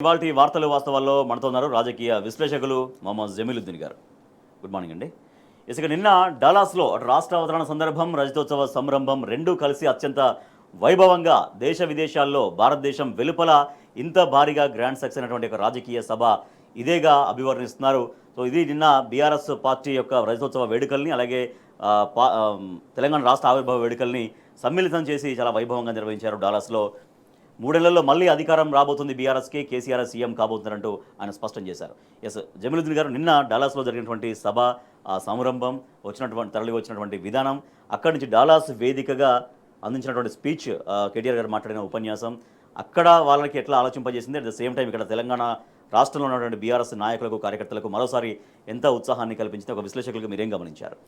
ఇవాల్టి వార్తలు వాస్తవాల్లో మనతో ఉన్నారు రాజకీయ విశ్లేషకులు మొహమ్మద్ జమీలుద్దీన్ గారు. గుడ్ మార్నింగ్ అండి. ఇసుక నిన్న డాలాస్లో రాష్ట్ర అవతరణ సందర్భం, రజతోత్సవ సంరంభం రెండూ కలిసి అత్యంత వైభవంగా దేశ విదేశాల్లో భారతదేశం వెలుపల ఇంత భారీగా గ్రాండ్ సక్సెస్ అయినటువంటి ఒక రాజకీయ సభ ఇదేగా అభివర్ణిస్తున్నారు. సో ఇది నిన్న బీఆర్ఎస్ పార్టీ యొక్క రజతోత్సవ వేడుకల్ని అలాగే తెలంగాణ రాష్ట్ర ఆవిర్భావ వేడుకల్ని సమ్మిళితం చేసి చాలా వైభవంగా నిర్వహించారు డాలాస్లో. 3 నెలల్లో మళ్ళీ అధికారం రాబోతుంది బీఆర్ఎస్కి, కేసీఆర్ సీఎం కాబోతున్నారంటూ ఆయన స్పష్టం చేశారు. ఎస్ జమీలుద్దీన్ గారు, నిన్న డాలాస్లో జరిగినటువంటి సభ, ఆ సంరంభం, తరలి వచ్చినటువంటి విధానం, అక్కడి నుంచి డాలాస్ వేదికగా అందించినటువంటి స్పీచ్, కేటీఆర్ గారు మాట్లాడిన ఉపన్యాసం అక్కడ వాళ్ళకి ఎట్లా ఆలోచింపజేసింది, అట్ ద సేమ్ టైం ఇక్కడ తెలంగాణ రాష్ట్రంలో ఉన్నటువంటి బీఆర్ఎస్ నాయకులకు, కార్యకర్తలకు మరోసారి ఎంత ఉత్సాహాన్ని కల్పించింది, ఒక విశ్లేషకులకు మీరేం గమనించారు?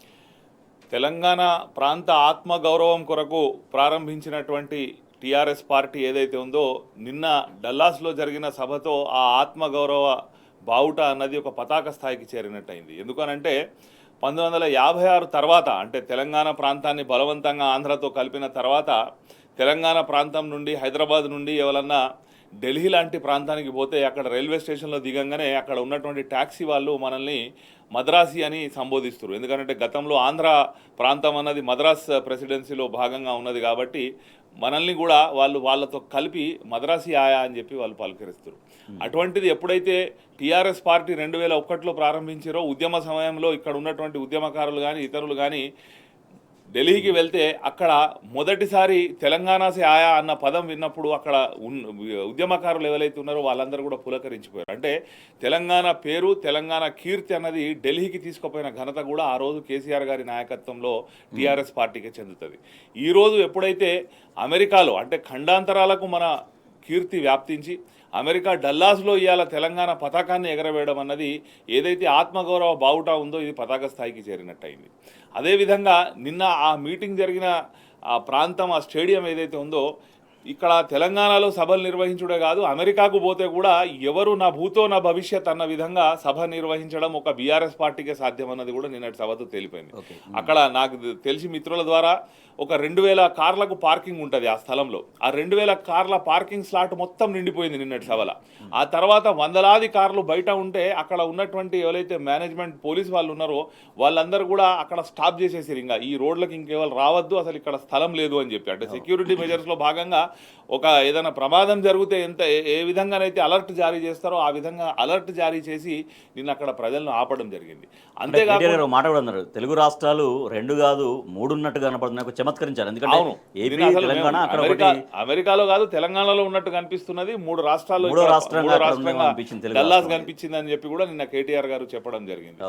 తెలంగాణ ప్రాంత ఆత్మగౌరవం కొరకు ప్రారంభించినటువంటి టీఆర్ఎస్ పార్టీ ఏదైతే ఉందో, నిన్న డల్లాస్లో జరిగిన సభతో ఆ ఆత్మగౌరవ బావుట అన్నది ఒక పతాక స్థాయికి చేరినట్టయింది. ఎందుకనంటే 1956 తర్వాత, అంటే తెలంగాణ ప్రాంతాన్ని బలవంతంగా ఆంధ్రతో కలిపిన తర్వాత, తెలంగాణ ప్రాంతం నుండి, హైదరాబాద్ నుండి ఎవరన్నా ఢిల్లీ లాంటి ప్రాంతానికి పోతే అక్కడ రైల్వే స్టేషన్లో దిగంగానే అక్కడ ఉన్నటువంటి ట్యాక్సీ వాళ్ళు మనల్ని మద్రాసి అని సంబోధిస్తారు. ఎందుకంటే గతంలో ఆంధ్ర ప్రాంతం అన్నది మద్రాస్ ప్రెసిడెన్సీలో భాగంగా ఉన్నది కాబట్టి మనల్ని కూడా వాళ్ళతో కలిపి మద్రాసి ఆయా అని చెప్పి వాళ్ళు పలకరిస్తారు. అటువంటిది ఎప్పుడైతే టీఆర్ఎస్ పార్టీ 2001లో ప్రారంభించారో, ఉద్యమ సమయంలో ఇక్కడ ఉన్నటువంటి ఉద్యమకారులు కానీ ఇతరులు కానీ ఢిల్లీకి వెళ్తే అక్కడ మొదటిసారి తెలంగాణసే ఆయా అన్న పదం విన్నప్పుడు అక్కడ ఉద్యమకారులు ఎవరైతే ఉన్నారో వాళ్ళందరూ కూడా పులకరించిపోయారు. అంటే తెలంగాణ పేరు, తెలంగాణ కీర్తి అన్నది ఢిల్లీకి తీసుకుపోయిన ఘనత కూడా ఆ రోజు కేసీఆర్ గారి నాయకత్వంలో టీఆర్ఎస్ పార్టీకి చెందుతుంది. ఈరోజు ఎప్పుడైతే అమెరికాలో, అంటే ఖండాంతరాలకు మన కీర్తి వ్యాప్తించి అమెరికా డల్లాస్లో ఇవాళ తెలంగాణ పతాకాన్ని ఎగరవేయడం అన్నది ఏదైతే ఆత్మగౌరవ బావుటా ఉందో ఇది పతాక స్థాయికి చేరినట్టయింది. అదేవిధంగా నిన్న ఆ మీటింగ్ జరిగిన ఆ ప్రాంతం, ఆ స్టేడియం ఏదైతే ఉందో, ఇక్కడ తెలంగాణలో సభలు నిర్వహించడే కాదు, అమెరికాకు పోతే కూడా ఎవరు నా భూతో నా భవిష్యత్ అన్న విధంగా సభ నిర్వహించడం ఒక బీఆర్ఎస్ పార్టీకే సాధ్యం అన్నది కూడా నిన్నటి సభతో తెలిపోయింది. అక్కడ నాకు తెలిసి మిత్రుల ద్వారా ఒక 2000 కార్లకు పార్కింగ్ ఉంటుంది ఆ స్థలంలో. ఆ 2000 కార్ల పార్కింగ్ స్లాట్ మొత్తం నిండిపోయింది నిన్నటి సభలో. ఆ తర్వాత వందలాది కార్లు బయట ఉంటే అక్కడ ఉన్నటువంటి ఎవరైతే మేనేజ్మెంట్ పోలీస్ వాళ్ళు ఉన్నారో వాళ్ళందరూ కూడా అక్కడ స్టాప్ చేసేసారు. ఇంకా ఈ రోడ్లకు ఇంకెవరు రావద్దు, అసలు ఇక్కడ స్థలం లేదు అని చెప్పి. అంటే సెక్యూరిటీ మెజర్స్లో భాగంగా ఒక ఏదైనా ప్రమాదం జరిగితే ఏ విధంగానైతే అలర్ట్ జారీ చేస్తారో ఆ విధంగా అలర్ట్ జారీ చేసి నిన్న అక్కడ ప్రజలను ఆపడం జరిగింది. అంతేకాదు మాట కూడా అన్నారు, తెలుగు రాష్ట్రాలు 2 కాదు 3 ఉన్నట్టు కనపడుతున్నాయి, చమత్కరించారు. ఎందుకంటే అమెరికాలో కాదు తెలంగాణలో ఉన్నట్టు కనిపిస్తున్నది, 3 రాష్ట్రాల్లో డల్లాస్ కనిపించింది అని చెప్పి కూడా నిన్న కేటీఆర్ గారు చెప్పడం జరిగింది.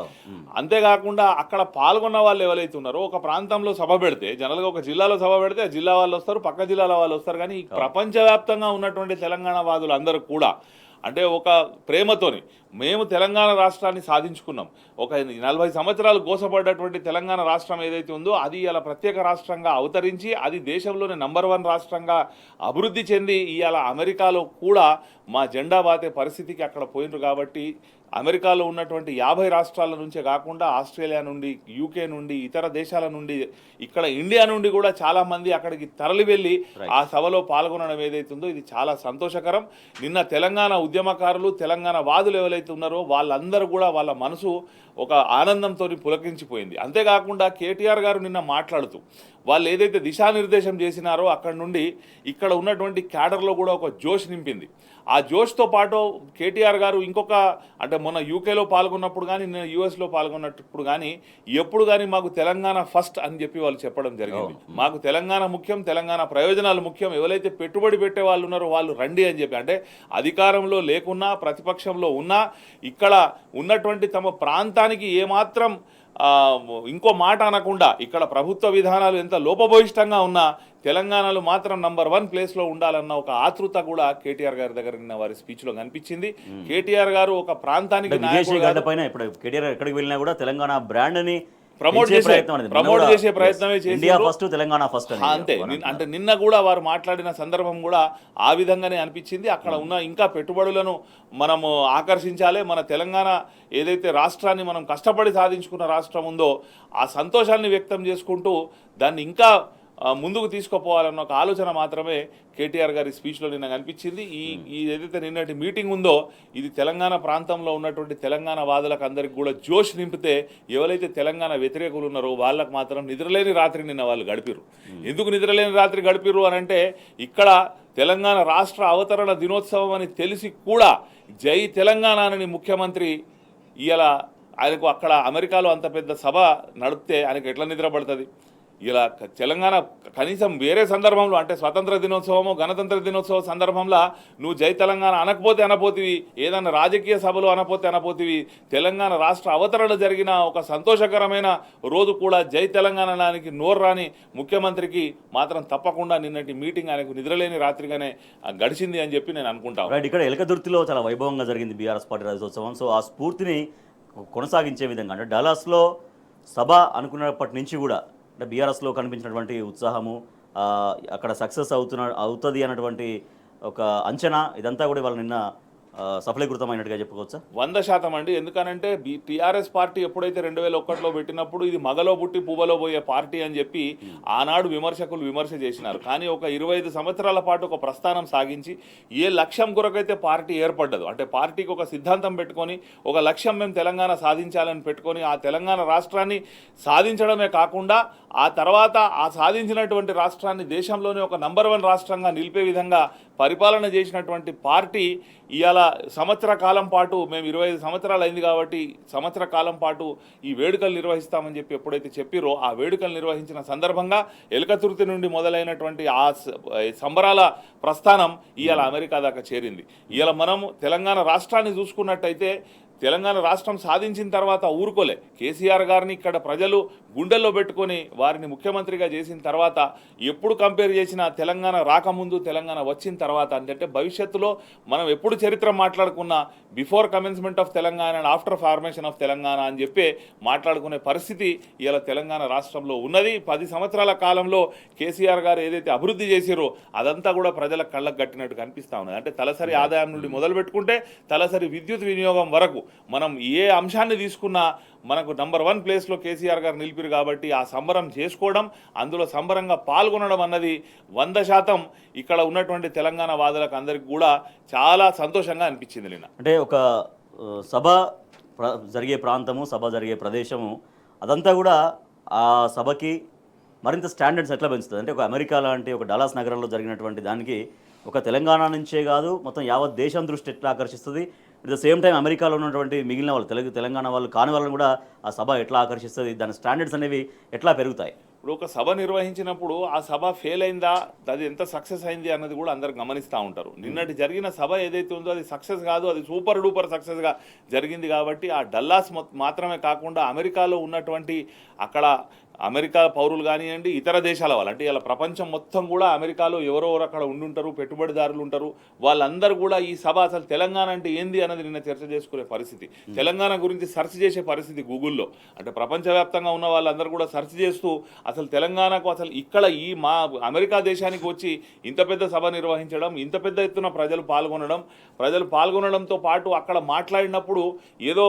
అంతేకాకుండా అక్కడ పాల్గొన్న వాళ్ళు ఎవరైతే ఉన్నారో, ఒక ప్రాంతంలో సభ పెడితే, జనరల్గా ఒక జిల్లాలో సభ పెడితే ఆ జిల్లా వాళ్ళు వస్తారు, పక్క జిల్లాల వాళ్ళు వస్తారు. కానీ ప్రపంచవ్యాప్తంగా ఉన్నటువంటి తెలంగాణ వాదులు అందరూ కూడా అంటే ఒక ప్రేమతోని మేము తెలంగాణ రాష్ట్రాన్ని సాధించుకున్నాం, ఒక 40 సంవత్సరాలు గోసపడ్డటువంటి తెలంగాణ రాష్ట్రం ఏదైతే ఉందో అది ఇవాళ ప్రత్యేక రాష్ట్రంగా అవతరించి అది దేశంలోనే నంబర్ 1 రాష్ట్రంగా అభివృద్ధి చెంది ఇవాళ అమెరికాలో కూడా మా జెండా బాతే పరిస్థితికి అక్కడ పోయినరు. కాబట్టి అమెరికాలో ఉన్నటువంటి 50 రాష్ట్రాల నుంచే కాకుండా ఆస్ట్రేలియా నుండి, యూకే నుండి, ఇతర దేశాల నుండి, ఇక్కడ ఇండియా నుండి కూడా చాలామంది అక్కడికి తరలి వెళ్ళి ఆ సభలో పాల్గొనడం ఏదైతుందో ఇది చాలా సంతోషకరం. నిన్న తెలంగాణ ఉద్యమకారులు, తెలంగాణ వాదులు ఎవరైతే ఉన్నారో వాళ్ళందరూ కూడా వాళ్ళ మనసు ఒక ఆనందంతో పులకించిపోయింది. అంతేకాకుండా కేటీఆర్ గారు నిన్న మాట్లాడుతూ వాళ్ళు ఏదైతే దిశానిర్దేశం చేసినారో అక్కడ నుండి ఇక్కడ ఉన్నటువంటి క్యాడర్లో కూడా ఒక జోష్ నింపింది. ఆ జోష్తో పాటు కేటీఆర్ గారు ఇంకొక, అంటే మొన్న యూకేలో పాల్గొన్నప్పుడు కానీ నేను యూఎస్లో పాల్గొన్నప్పుడు కానీ ఎప్పుడు కానీ మాకు తెలంగాణ ఫస్ట్ అని చెప్పి వాళ్ళు చెప్పడం జరిగింది. మాకు తెలంగాణ ముఖ్యం, తెలంగాణ ప్రయోజనాలు ముఖ్యం, ఎవరైతే పెట్టుబడి పెట్టే వాళ్ళు ఉన్నారో వాళ్ళు రండి అని చెప్పి. అంటే అధికారంలో లేకున్నా, ప్రతిపక్షంలో ఉన్నా, ఇక్కడ ఉన్నటువంటి తమ ప్రాంతానికి ఏమాత్రం ఇంకో మాట అనకుండా ఇక్కడ ప్రభుత్వ విధానాలు ఎంత లోపభూయిష్టంగా ఉన్నా తెలంగాణలో మాత్రం నంబర్ 1 ప్లేస్లో ఉండాలన్న ఒక ఆతృత కూడా కేటీఆర్ గారి దగ్గర నిన్న వారి స్పీచ్లో కనిపించింది. కేటీఆర్ గారు ఒక ప్రాంతానికి ఎక్కడికి వెళ్ళినా కూడా తెలంగాణ బ్రాండ్ని ప్రమోట్ చేసే ప్రయత్నమే చేసి అంతే. అంటే నిన్న కూడా వారు మాట్లాడిన సందర్భం కూడా ఆ విధంగానే అనిపించింది. అక్కడ ఉన్న ఇంకా పెట్టుబడులను మనము ఆకర్షించాలి, మన తెలంగాణ ఏదైతే రాష్ట్రాన్ని మనం కష్టపడి సాధించుకున్న రాష్ట్రం ఉందో ఆ సంతోషాన్ని వ్యక్తం చేసుకుంటూ దాన్ని ఇంకా ముందుకు తీసుకుపోవాలన్న ఒక ఆలోచన మాత్రమే కేటీఆర్ గారి స్పీచ్లో నిన్న కనిపించింది. ఈ ఏదైతే నిన్నటి మీటింగ్ ఉందో ఇది తెలంగాణ ప్రాంతంలో ఉన్నటువంటి తెలంగాణ వాదులకు అందరికి కూడా జోష్ నింపితే ఎవరైతే తెలంగాణ వ్యతిరేకులు ఉన్నారో వాళ్ళకు మాత్రం నిద్రలేని రాత్రి నిన్న వాళ్ళు గడిపిరు. ఎందుకు నిద్రలేని రాత్రి గడిపిరు అని అంటే ఇక్కడ తెలంగాణ రాష్ట్ర అవతరణ దినోత్సవం అని తెలిసి కూడా జై తెలంగాణ అని ముఖ్యమంత్రి ఇలా ఆయనకు అక్కడ అమెరికాలో అంత పెద్ద సభ నడిపితే ఆయనకు ఎట్లా నిద్రపడుతుంది? ఇలా తెలంగాణ కనీసం వేరే సందర్భంలో అంటే స్వతంత్ర దినోత్సవము గణతంత్ర దినోత్సవ సందర్భంలో నువ్వు జై తెలంగాణ అనకపోతే అనపోతివి, ఏదన్నా రాజకీయ సభలు అనపోతే అనపోతివి, తెలంగాణ రాష్ట్ర అవతరణ జరిగిన ఒక సంతోషకరమైన రోజు కూడా జై తెలంగాణ అనడానికి నోరు రాని ముఖ్యమంత్రికి మాత్రం తప్పకుండా నిన్నటి మీటింగ్ ఆయనకు నిద్రలేని రాత్రిగానే గడిచింది అని చెప్పి నేను అనుకుంటాను. రైట్, ఇక్కడ ఎలకదుర్తిలో చాలా వైభవంగా జరిగింది బీఆర్ఎస్ పార్టీ రాజ్యోత్సవం. సో ఆ స్ఫూర్తిని కొనసాగించే విధంగా అంటే డల్లాస్లో సభ అనుకున్నప్పటి నుంచి కూడా అంటే బీఆర్ఎస్లో కనిపించినటువంటి ఉత్సాహము అక్కడ సక్సెస్ అవుతుంది అన్నటువంటి ఒక అంచనా ఇదంతా కూడా వాళ్ళు నిన్న సఫలీకృతమైనట్టుగా చెప్పుకోవచ్చా? 100% అండి. ఎందుకనంటే టీఆర్ఎస్ పార్టీ ఎప్పుడైతే 2001లో పెట్టినప్పుడు ఇది మగలో పుట్టి పువ్వలో పోయే పార్టీ అని చెప్పి ఆనాడు విమర్శకులు విమర్శ చేసినారు. కానీ ఒక 25 సంవత్సరాల పాటు ఒక ప్రస్థానం సాగించి ఏ లక్ష్యం కొరకైతే పార్టీ ఏర్పడ్డదు అంటే పార్టీకి ఒక సిద్ధాంతం పెట్టుకొని ఒక లక్ష్యం మేము తెలంగాణ సాధించాలని పెట్టుకొని ఆ తెలంగాణ రాష్ట్రాన్ని సాధించడమే కాకుండా ఆ తర్వాత ఆ సాధించినటువంటి రాష్ట్రాన్ని దేశంలోనే ఒక నంబర్ 1 రాష్ట్రంగా నిలిపే విధంగా పరిపాలన చేసినటువంటి పార్టీ ఇవాళ సంవత్సర కాలం పాటు మేము 25 సంవత్సరాలు అయింది కాబట్టి సంవత్సర కాలం పాటు ఈ వేడుకలు నిర్వహిస్తామని చెప్పి ఎప్పుడైతే చెప్పిరో ఆ వేడుకలు నిర్వహించిన సందర్భంగా ఎలకతుర్తి నుండి మొదలైనటువంటి ఆ సంబరాల ప్రస్థానం ఇవాళ అమెరికా దాకా చేరింది. ఇవాళ మనం తెలంగాణ రాష్ట్రాన్ని చూసుకున్నట్టయితే తెలంగాణ రాష్ట్రం సాధించిన తర్వాత ఊరుకోలే. కేసీఆర్ గారిని ఇక్కడ ప్రజలు గుండెల్లో పెట్టుకొని వారిని ముఖ్యమంత్రిగా చేసిన తర్వాత ఎప్పుడు కంపేర్ చేసినా తెలంగాణ రాకముందు తెలంగాణ వచ్చిన తర్వాత అంటే భవిష్యత్తులో మనం ఎప్పుడు చరిత్ర మాట్లాడుకున్నా before commencement of Telangana and after formation of Telangana అని చెప్పి మాట్లాడుకునే పరిస్థితి ఇలా తెలంగాణ రాష్ట్రంలో ఉన్నది. 10 సంవత్సరాల కాలంలో కేసీఆర్ గారు ఏదైతే అభివృద్ధి చేసిరో అదంతా కూడా ప్రజల కళ్ళకు కట్టినట్టు కనిపిస్తూ ఉన్నది. అంటే తలసరి ఆదాయం నుండి మొదలు పెట్టుకుంటే తలసరి విద్యుత్ వినియోగం వరకు మనం ఏ అంశాన్ని తీసుకున్నా మనకు నంబర్ 1 ప్లేస్లో కేసీఆర్ గారు నిలిపిరు. కాబట్టి ఆ సంబరం చేసుకోవడం అందులో సంబరంగా పాల్గొనడం అన్నది 100% ఇక్కడ ఉన్నటువంటి తెలంగాణ వాదులకు అందరికి కూడా చాలా సంతోషంగా అనిపించింది నిన్న. అంటే ఒక సభ జరిగే ప్రాంతము సభ జరిగే ప్రదేశము అదంతా కూడా ఆ సభకి మరింత స్టాండర్డ్స్ ఎట్లా పెంచుతుంది అంటే ఒక అమెరికా లాంటి ఒక డల్లాస్ నగరంలో జరిగినటువంటి దానికి ఒక తెలంగాణ నుంచే కాదు మొత్తం యావత్ దేశం దృష్టి ఎట్లా ఆకర్షిస్తుంది, అట్ ద సేమ్ టైం అమెరికాలో ఉన్నటువంటి మిగిలిన వాళ్ళు తెలంగాణ వాళ్ళు కాని వాళ్ళని కూడా ఆ సభ ఎట్లా ఆకర్షిస్తుంది, దాని స్టాండర్డ్స్ అనేవి ఎట్లా పెరుగుతాయి? ఇప్పుడు ఒక సభ నిర్వహించినప్పుడు ఆ సభ ఫెయిల్ అయిందా అది ఎంత సక్సెస్ అయింది అన్నది కూడా అందరు గమనిస్తూ ఉంటారు. నిన్నటి జరిగిన సభ ఏదైతే ఉందో అది సక్సెస్ కాదు, అది సూపర్ డూపర్ సక్సెస్గా జరిగింది. కాబట్టి ఆ డల్లాస్ మాత్రమే కాకుండా అమెరికాలో ఉన్నటువంటి అక్కడ అమెరికా పౌరులు కానివ్వండి ఇతర దేశాల వాళ్ళు అంటే ఇలా ప్రపంచం మొత్తం కూడా అమెరికాలో ఎవరెవరు అక్కడ ఉండుంటారు, పెట్టుబడిదారులు ఉంటారు, వాళ్ళందరూ కూడా ఈ సభ అసలు తెలంగాణ అంటే ఏంది అన్నది నిన్న చర్చ చేసుకునే పరిస్థితి, తెలంగాణ గురించి సెర్చ్ చేసే పరిస్థితి గూగుల్లో. అంటే ప్రపంచవ్యాప్తంగా ఉన్న వాళ్ళందరూ కూడా సెర్చ్ చేస్తూ అసలు తెలంగాణకు అసలు ఇక్కడ ఈ మా అమెరికా దేశానికి వచ్చి ఇంత పెద్ద సభ నిర్వహించడం, ఇంత పెద్ద ఎత్తున ప్రజలు పాల్గొనడంతో పాటు అక్కడ మాట్లాడినప్పుడు ఏదో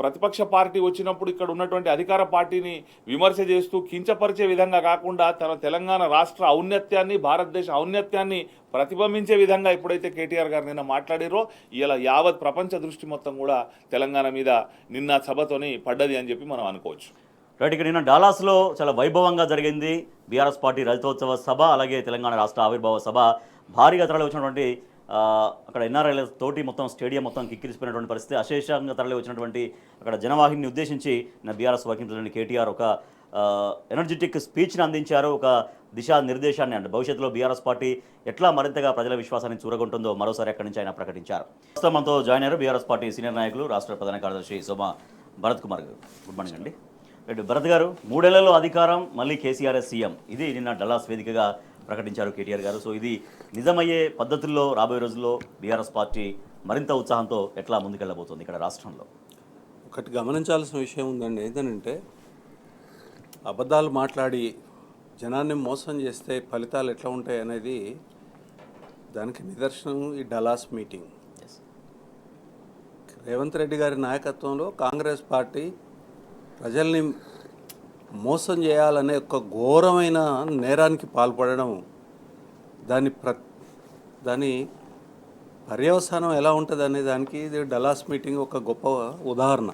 ప్రతిపక్ష పార్టీ వచ్చినప్పుడు ఇక్కడ ఉన్నటువంటి అధికార పార్టీని విమర్శ చేస్తూ కించపరిచే విధంగా కాకుండా తన తెలంగాణ రాష్ట్ర ఔన్నత్యాన్ని భారతదేశ ఔన్నత్యాన్ని ప్రతిబింబించే విధంగా ఎప్పుడైతే కేటీఆర్ గారు నిన్న మాట్లాడారో ఇలా యావత్ ప్రపంచ దృష్టి మొత్తం కూడా తెలంగాణ మీద నిన్న సభతోని పడ్డది అని చెప్పి మనం అనుకోవచ్చు. రైట్, ఇక్కడ నిన్న డాలాస్లో చాలా వైభవంగా జరిగింది బీఆర్ఎస్ పార్టీ రజతోత్సవ సభ, అలాగే తెలంగాణ రాష్ట్ర ఆవిర్భావ సభ. భారీగా తరలి వచ్చినటువంటి అక్కడ ఎన్ఆర్ఐల తోటి మొత్తం స్టేడియం మొత్తం కిక్కిరిసిపోయినటువంటి పరిస్థితి, అశేషంగా తరలి వచ్చినటువంటి అక్కడ జనవాహిని ఉద్దేశించి బీఆర్ఎస్ వర్కింగ్ ప్రెసిడెంట్ కేటీఆర్ ఒక ఎనర్జెటిక్ స్పీచ్ని అందించారు. ఒక దిశానిర్దేశాన్ని అంటే భవిష్యత్తులో బీఆర్ఎస్ పార్టీ ఎట్లా మరింతగా ప్రజల విశ్వాసాన్ని చూరగొంటుందో మరోసారి అక్కడి నుంచి ఆయన ప్రకటించారు. ప్రస్తుతం మనతో జాయిన్ అయ్యారు బీఆర్ఎస్ పార్టీ సీనియర్ నాయకులు రాష్ట్ర ప్రధాన కార్యదర్శి సోమ భరత్ కుమార్ గారు. గుడ్ మార్నింగ్ అండి. భరత్ గారు, 3 ఏళ్లలో అధికారం, మళ్ళీ కేసీఆర్ సీఎం, ఇది నిన్న డల్లాస్ వేదికగా ప్రకటించారు కేటీఆర్ గారు. సో ఇది నిజమయ్యే పద్ధతుల్లో రాబోయే రోజుల్లో బీఆర్ఎస్ పార్టీ మరింత ఉత్సాహంతో ఎట్లా ముందుకెళ్ళబోతుంది ఇక్కడ రాష్ట్రంలో? ఒకటి గమనించాల్సిన విషయం ఉందండి, ఏంటంటే అబద్ధాలు మాట్లాడి జనాన్ని మోసం చేస్తే ఫలితాలు ఎట్లా ఉంటాయి అనేది దానికి నిదర్శనం ఈ డల్లాస్ మీటింగ్. రేవంత్ రెడ్డి గారి నాయకత్వంలో కాంగ్రెస్ పార్టీ ప్రజల్ని మోసం చేయాలనే ఒక ఘోరమైన నేరానికి పాల్పడడం, దాని పర్యవసానం ఎలా ఉంటుంది అనే దానికి ఇది డల్లాస్ మీటింగ్ ఒక గొప్ప ఉదాహరణ.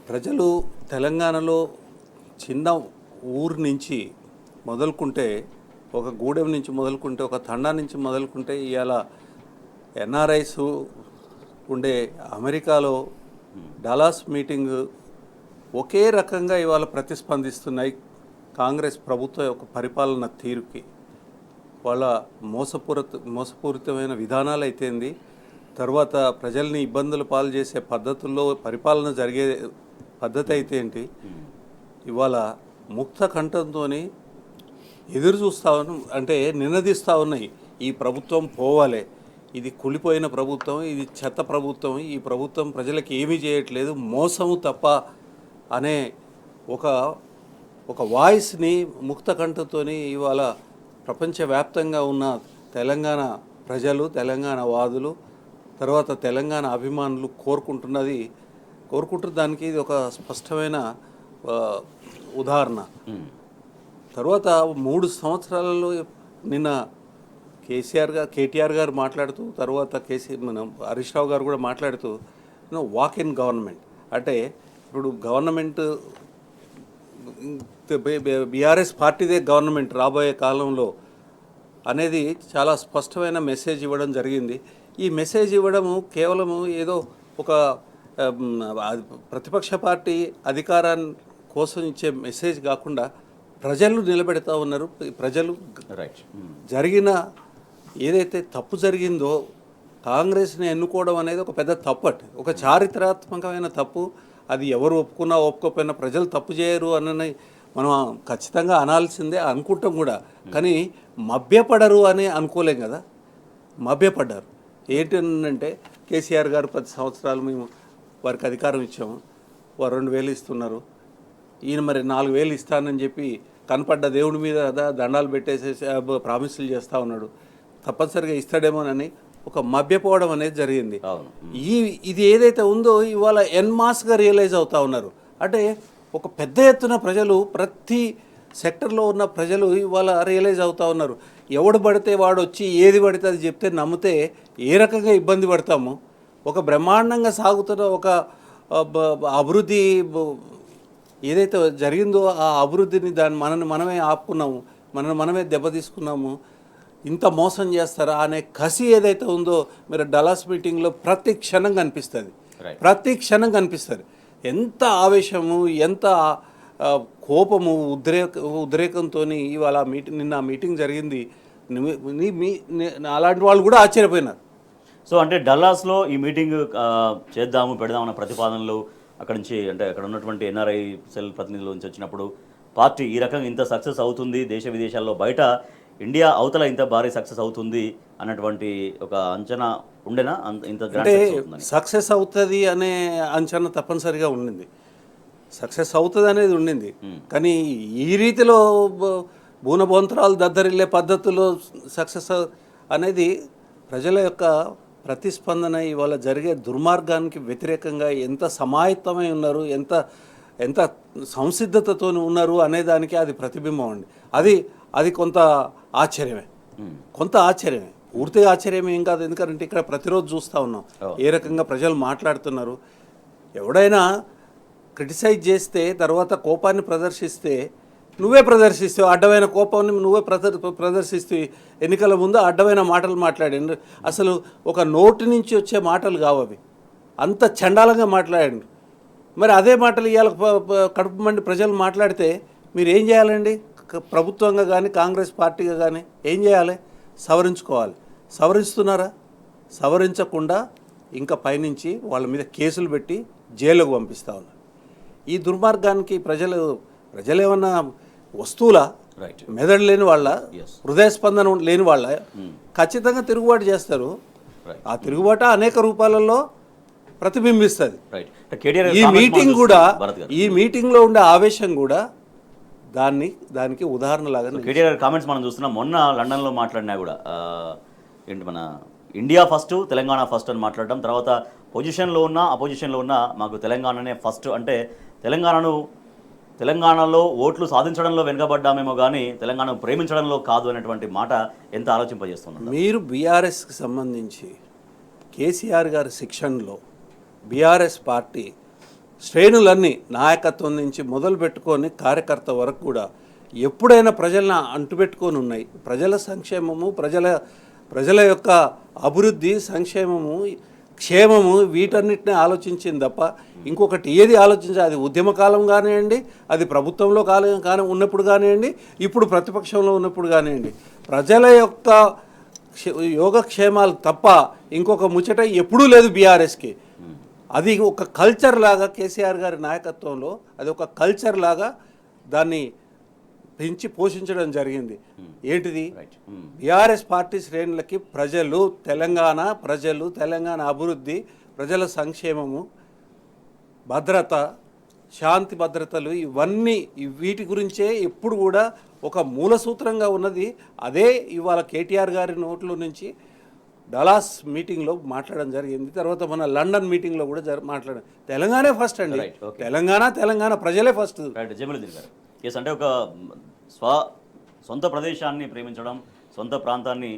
ప్రజలు తెలంగాణలో చిన్న ఊరు నుంచి మొదలుకుంటే, ఒక గూడెం నుంచి మొదలుకుంటే, ఒక తండా నుంచి మొదలుకుంటే, ఇవాళ ఎన్ఆర్ఐస్ ఉండే అమెరికాలో డల్లాస్ మీటింగ్ ఒకే రకంగా ఇవాళ ప్రతిస్పందిస్తున్నాయి కాంగ్రెస్ ప్రభుత్వం యొక్క పరిపాలన తీరుకి. వాళ్ళ మోసపూరితమైన విధానాలు అయితేంది, తర్వాత ప్రజల్ని ఇబ్బందులు పాలు చేసే పద్ధతుల్లో పరిపాలన జరిగే పద్ధతి అయితే ఏంటి, ఇవాళ ముక్త కంఠంతో ఎదురు చూస్తూ అంటే నినదిస్తూ ఉన్నాయి. ఈ ప్రభుత్వం పోవాలి, ఇది కులిపోయిన ప్రభుత్వం, ఇది చెత్త ప్రభుత్వం, ఈ ప్రభుత్వం ప్రజలకు ఏమీ చేయట్లేదు, మోసము తప్ప అనే ఒక వాయిస్ని ముక్త కంఠంతో ఇవాళ ప్రపంచవ్యాప్తంగా ఉన్న తెలంగాణ ప్రజలు, తెలంగాణ వాదులు, తర్వాత తెలంగాణ అభిమానులు కోరుకుంటున్న దానికి ఇది ఒక స్పష్టమైన ఉదాహరణ. తర్వాత 3 సంవత్సరాలలో నిన్న కేటీఆర్ గారు మాట్లాడుతూ, తర్వాత హరీష్ రావు గారు కూడా మాట్లాడుతూ వాక్ ఇన్ గవర్నమెంట్ అంటే ఇప్పుడు గవర్నమెంట్ బీఆర్ఎస్ పార్టీదే గవర్నమెంట్ రాబోయే కాలంలో అనేది చాలా స్పష్టమైన మెసేజ్ ఇవ్వడం జరిగింది. ఈ మెసేజ్ ఇవ్వడము కేవలము ఏదో ఒక ప్రతిపక్ష పార్టీ అధికారాన్ని కోసం ఇచ్చే మెసేజ్ కాకుండా ప్రజలు నిలబెడతా ఉన్నారు. ప్రజలు జరిగిన ఏదైతే తప్పు జరిగిందో కాంగ్రెస్ని ఎన్నుకోవడం అనేది ఒక పెద్ద తప్పు, ఒక చారిత్రాత్మకమైన తప్పు. అది ఎవరు ఒప్పుకున్నా ఒప్పుకోకపోయినా ప్రజలు తప్పు చేయరు అని మనం ఖచ్చితంగా అనాల్సిందే, అనుకుంటాం కూడా. కానీ మభ్యపడరు అని అనుకోలేం కదా, మభ్యపడ్డారు. ఏంటంటే కేసీఆర్ గారు 10 సంవత్సరాలు మేము వారికి అధికారం ఇచ్చాము, వారు 2,000 ఇస్తున్నారు, ఈయన మరి 4,000 ఇస్తానని చెప్పి కనపడ్డ దేవుడి మీద దండాలు పెట్టేసేసి ప్రామిసులు చేస్తూ ఉన్నాడు, తప్పనిసరిగా ఇస్తాడేమోనని ఒక మభ్యపోవడం అనేది జరిగింది. ఇది ఏదైతే ఉందో ఇవాళ ఎన్మాస్గా రియలైజ్ అవుతూ ఉన్నారు. అంటే ఒక పెద్ద ఎత్తున ప్రజలు, ప్రతి సెక్టర్లో ఉన్న ప్రజలు ఇవాళ రియలైజ్ అవుతూ ఉన్నారు. ఎవడు పడితే వాడు వచ్చి ఏది పడితే అది చెప్తే నమ్మితే ఏ రకంగా ఇబ్బంది పడతాము. ఒక బ్రహ్మాండంగా సాగుతున్న ఒక అభివృద్ధి ఏదైతే జరిగిందో ఆ అభివృద్ధిని మనమే ఆపుకున్నాము, మనమే దెబ్బతీసుకున్నాము. ఇంత మోసం చేస్తారా అనే కసి ఏదైతే ఉందో మీరు డల్లాస్ మీటింగ్లో ప్రతి క్షణం కనిపిస్తుంది. ఎంత ఆవేశము, ఎంత కోపము, ఉద్రేకంతో ఇవాళ నిన్న మీటింగ్ జరిగింది. అలాంటి వాళ్ళు కూడా ఆశ్చర్యపోయినారు. సో అంటే డల్లాస్లో ఈ మీటింగ్ పెడదామన్న ప్రతిపాదనలు అక్కడ నుంచి, అంటే అక్కడ ఉన్నటువంటి ఎన్ఆర్ఐ సెల్ ప్రతినిధుల నుంచి వచ్చినప్పుడు పార్టీ ఈ రకంగా ఇంత సక్సెస్ అవుతుంది, దేశ విదేశాల్లో బయట ఇండియా అవతల ఇంత భారీ సక్సెస్ అవుతుంది అన్నటువంటి ఒక అంచనా ఉండేనా? ఇంత అంటే సక్సెస్ అవుతుంది అనే అంచనా తప్పనిసరిగా ఉండింది, సక్సెస్ అవుతుంది అనేది ఉండింది. కానీ ఈ రీతిలో బూనబోంతరాలు దద్దరిల్లే పద్ధతిలో సక్సెస్ అనేది ప్రజల యొక్క ప్రతిస్పందన, ఇవాళ జరిగే దుర్మార్గానికి వ్యతిరేకంగా ఎంత సమాయత్తమై ఉన్నారు, ఎంత సంసిద్ధతతో ఉన్నారు అనేదానికి అది ప్రతిబింబం అండి. అది కొంత ఆశ్చర్యమే, పూర్తిగా ఆశ్చర్యమే ఏం కాదు. ఎందుకంటే ఇక్కడ ప్రతిరోజు చూస్తూ ఉన్నాం ఏ రకంగా ప్రజలు మాట్లాడుతున్నారు. ఎవడైనా క్రిటిసైజ్ చేస్తే తర్వాత కోపాన్ని ప్రదర్శిస్తే నువ్వే ప్రదర్శిస్తావు, అడ్డమైన కోపాన్ని నువ్వే ప్రదర్శిస్తావు. ఎన్నికల ముందు అడ్డమైన మాటలు మాట్లాడండి, అసలు ఒక నోటి నుంచి వచ్చే మాటలు కావు అవి, అంత చండాలంగా మాట్లాడండి. మరి అదే మాటలు ఇవాళ కడుపు మండి ప్రజలు మాట్లాడితే మీరు ఏం చేయాలండి? ప్రభుత్వంగా కానీ కాంగ్రెస్ పార్టీగా కానీ ఏం చేయాలి? సవరించుకోవాలి. సవరిస్తున్నారా? సవరించకుండా ఇంకా పైనుంచి వాళ్ళ మీద కేసులు పెట్టి జైలుకు పంపిస్తూ ఉన్నారు. ఈ దుర్మార్గానికి ప్రజలేమన్నా వస్తువులా? మెదడు లేని వాళ్ళ, హృదయ స్పందన లేని వాళ్ళ? ఖచ్చితంగా తిరుగుబాటు చేస్తారు. ఆ తిరుగుబాటు అనేక రూపాలలో ప్రతిబింబిస్తుంది. ఈ మీటింగ్లో ఉండే ఆవేశం కూడా దానికి ఉదాహరణలాగా. కేటీఆర్ కామెంట్స్ మనం చూస్తున్నాం. మొన్న లండన్లో మాట్లాడినా కూడా ఏంటి, మన ఇండియా ఫస్ట్, తెలంగాణ ఫస్ట్ అని మాట్లాడడం, తర్వాత పొజిషన్లో ఉన్నా అపోజిషన్లో ఉన్నా మాకు తెలంగాణనే ఫస్ట్, అంటే తెలంగాణను తెలంగాణలో ఓట్లు సాధించడంలో వెనుకబడ్డామేమో కానీ తెలంగాణను ప్రేమించడంలో కాదు అనేటువంటి మాట ఎంత ఆలోచింపజేస్తుంది. మీరు బీఆర్ఎస్కి సంబంధించి కేసీఆర్ గారి శిక్షణలో బీఆర్ఎస్ పార్టీ శ్రేణులన్నీ నాయకత్వం నుంచి మొదలు పెట్టుకొని కార్యకర్త వరకు కూడా ఎప్పుడైనా ప్రజలను అంటుపెట్టుకొని ఉన్నాయి. ప్రజల సంక్షేమము, ప్రజల యొక్క అభివృద్ధి, సంక్షేమము, క్షేమము వీటన్నిటిని ఆలోచించింది తప్ప ఇంకొకటి ఏది ఆలోచించాలి. అది ఉద్యమకాలం కానివ్వండి, అది ప్రభుత్వంలో కానీ ఉన్నప్పుడు కానివ్వండి, ఇప్పుడు ప్రతిపక్షంలో ఉన్నప్పుడు కానివ్వండి, ప్రజల యొక్క యోగక్షేమాలు తప్ప ఇంకొక ముచ్చట ఎప్పుడూ లేదు బీఆర్ఎస్కి. అది ఒక కల్చర్ లాగా కేసీఆర్ గారి నాయకత్వంలో అది ఒక కల్చర్ లాగా దాన్ని పెంచి పోషించడం జరిగింది. ఏంటిది? బీఆర్ఎస్ పార్టీ శ్రేణులకి తెలంగాణ అభివృద్ధి, ప్రజల సంక్షేమము, భద్రత, శాంతి భద్రతలు ఇవన్నీ వీటి గురించే ఎప్పుడు కూడా ఒక మూల సూత్రంగా ఉన్నది. అదే ఇవాళ కేటీఆర్ గారి నోట్ల నుంచి డలాస్ మీటింగ్లో మాట్లాడడం జరిగింది. తర్వాత మన లండన్ మీటింగ్లో కూడా మాట్లాడారు. తెలంగాణే ఫస్ట్ అండి. తెలంగాణ ప్రజలే ఫస్ట్. జమీలుద్దీన్ గారు, ఎస్, అంటే ఒక సొంత ప్రదేశాన్ని ప్రేమించడం, సొంత ప్రాంతాన్ని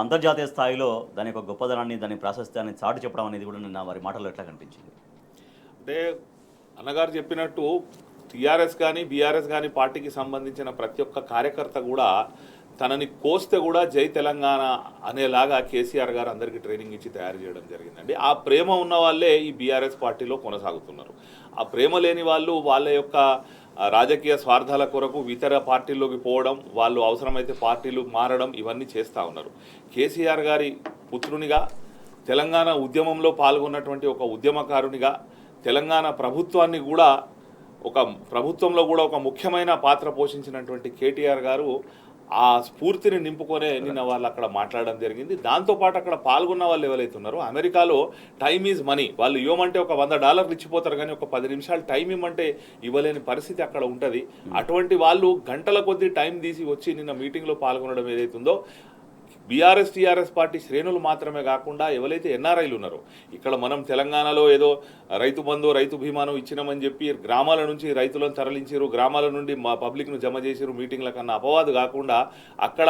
అంతర్జాతీయ స్థాయిలో దాని యొక్క గొప్పదనాన్ని, దాని ప్రాశస్త్యాన్ని చాటు చెప్పడం అనేది కూడా నిన్న వారి మాటల్లో ఎట్లా కనిపించింది? అంటే అన్నగారు చెప్పినట్టు టీఆర్ఎస్ కానీ బీఆర్ఎస్ కానీ పార్టీకి సంబంధించిన ప్రతి ఒక్క కార్యకర్త కూడా తనని కోస్తే కూడా జై తెలంగాణ అనేలాగా కేసీఆర్ గారు అందరికీ ట్రైనింగ్ ఇచ్చి తయారు చేయడం జరిగిందండి. ఆ ప్రేమ ఉన్న వాళ్ళే ఈ బీఆర్ఎస్ పార్టీలో కొనసాగుతున్నారు. ఆ ప్రేమ లేని వాళ్ళు వాళ్ళ యొక్క రాజకీయ స్వార్థాల కొరకు ఇతర పార్టీల్లోకి పోవడం, వాళ్ళు అవసరమైతే పార్టీలు మారడం, ఇవన్నీ చేస్తూ ఉన్నారు. కేసీఆర్ గారి పుత్రునిగా, తెలంగాణ ఉద్యమంలో పాల్గొన్నటువంటి ఒక ఉద్యమకారునిగా, తెలంగాణ ప్రభుత్వంలో కూడా ఒక ముఖ్యమైన పాత్ర పోషించినటువంటి కేటీఆర్ గారు ఆ స్ఫూర్తిని నింపుకొనే నిన్న వాళ్ళు అక్కడ మాట్లాడడం జరిగింది. దాంతోపాటు అక్కడ పాల్గొన్న వాళ్ళు ఎవరైతే ఉన్నారో, అమెరికాలో టైమ్ ఈజ్ మనీ, వాళ్ళు ఇవ్వమంటే ఒక $100 ఇచ్చిపోతారు, కానీ ఒక 10 నిమిషాలు టైం ఇవ్వమంటే ఇవ్వలేని పరిస్థితి అక్కడ ఉంటుంది. అటువంటి వాళ్ళు గంటల కొద్దీ టైం తీసి వచ్చి నిన్న మీటింగ్లో పాల్గొనడం ఏదైతుందో, బీఆర్ఎస్ టీఆర్ఎస్ పార్టీ శ్రేణులు మాత్రమే కాకుండా ఎవరైతే ఎన్ఆర్ఐలు ఉన్నారో, ఇక్కడ మనం తెలంగాణలో ఏదో రైతు బంధు, రైతు బీమాను ఇచ్చినామని చెప్పి గ్రామాల నుంచి రైతులను తరలించారు, గ్రామాల నుండి మా పబ్లిక్ను జమ చేసారు మీటింగ్ల కన్నా అపవాదు కాకుండా, అక్కడ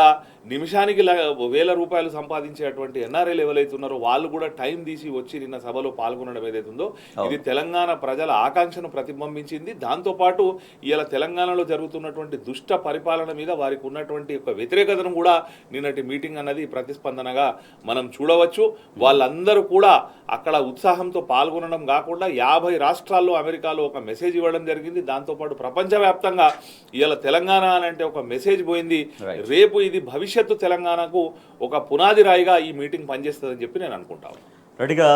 నిమిషానికి ₹1,000 సంపాదించేటువంటి ఎన్ఆర్ఐలు ఎవరైతే ఉన్నారో వాళ్ళు కూడా టైం తీసి వచ్చి నిన్న సభలో పాల్గొనడం ఏదైతుందో ఇది తెలంగాణ ప్రజల ఆకాంక్షను ప్రతిబింబించింది. దాంతోపాటు ఇవాళ తెలంగాణలో జరుగుతున్నటువంటి దుష్ట పరిపాలన మీద వారికి ఉన్నటువంటి ఒక వ్యతిరేకతను కూడా నిన్నటి మీటింగ్ అన్నది ప్రతిస్పందనగా మనం చూడవచ్చు. వాళ్ళందరూ కూడా అక్కడ ఉత్సాహంతో పాల్గొనడం కాకుండా 50 రాష్ట్రాల్లో, అమెరికాలో ఒక మెసేజ్ ఇవ్వడం జరిగింది. దాంతోపాటు ప్రపంచవ్యాప్తంగా ఇవాళ తెలంగాణ అని అంటే ఒక మెసేజ్ పోయింది. రేపు ఇది భవిష్యత్తు తెలంగాణకు ఒక పునాది రాయిగా ఈ మీటింగ్ పనిచేస్తుందని చెప్పి నేను అనుకుంటాను. రెడ్డిగా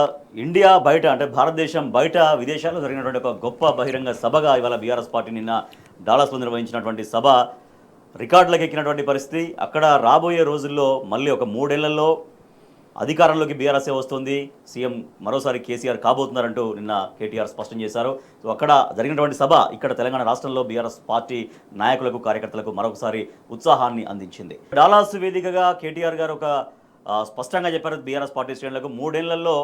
ఇండియా బయట, అంటే భారతదేశం బయట విదేశాల్లో జరిగినటువంటి ఒక గొప్ప బహిరంగ సభగా ఇవాళ బీఆర్ఎస్ పార్టీ నిన్న డాలస్లో నిర్వహించినటువంటి సభ రికార్డులకు ఎక్కినటువంటి పరిస్థితి. అక్కడ రాబోయే రోజుల్లో మళ్ళీ ఒక 3 ఏళ్లలో అధికారంలోకి బీఆర్ఎస్ఏ వస్తుంది, సీఎం మరోసారి కేసీఆర్ కాబోతున్నారంటూ నిన్న కేటీఆర్ స్పష్టం చేశారు. సో అక్కడ జరిగినటువంటి సభ ఇక్కడ తెలంగాణ రాష్ట్రంలో బీఆర్ఎస్ పార్టీ నాయకులకు, కార్యకర్తలకు మరొకసారి ఉత్సాహాన్ని అందించింది. డాలాస్ వేదికగా కేటీఆర్ గారు ఒక స్పష్టంగా చెప్పారు బీఆర్ఎస్ పార్టీ శ్రేణులకు, 3 ఏళ్లలో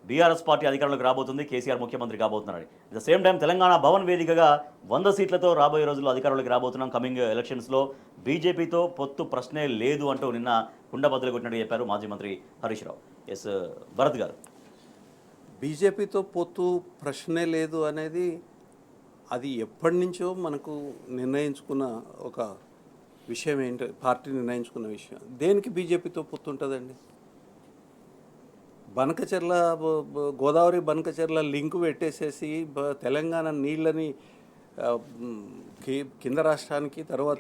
బీఆర్ఎస్ పార్టీ అధికారంలోకి రాబోతుంది, కేసీఆర్ ముఖ్యమంత్రి కాబోతున్నారని. At the same time Telangana Bhavan వేదికగా 100 సీట్లతో రాబోయే రోజుల్లో అధికారంలోకి రాబోతున్నాం, కమింగ్ ఎలక్షన్స్లో బీజేపీతో పొత్తు ప్రశ్నే లేదు అంటూ నిన్న కుండబద్దలు కొట్టినట్టు చెప్పారు మాజీ మంత్రి హరీష్ రావు. ఎస్ భరత్ గారు, బీజేపీతో పొత్తు ప్రశ్నే లేదు అనేది అది ఎప్పటి నుంచో మనకు నిర్ణయించుకున్న ఒక విషయం. ఏంటి పార్టీ నిర్ణయించుకున్న విషయం? దేనికి బీజేపీతో పొత్తు ఉంటుందండి? బనకచెర్ల, గోదావరి బనకచెర్ల లింకు పెట్టేసేసి తెలంగాణ నీళ్ళని కింద రాష్ట్రానికి, తర్వాత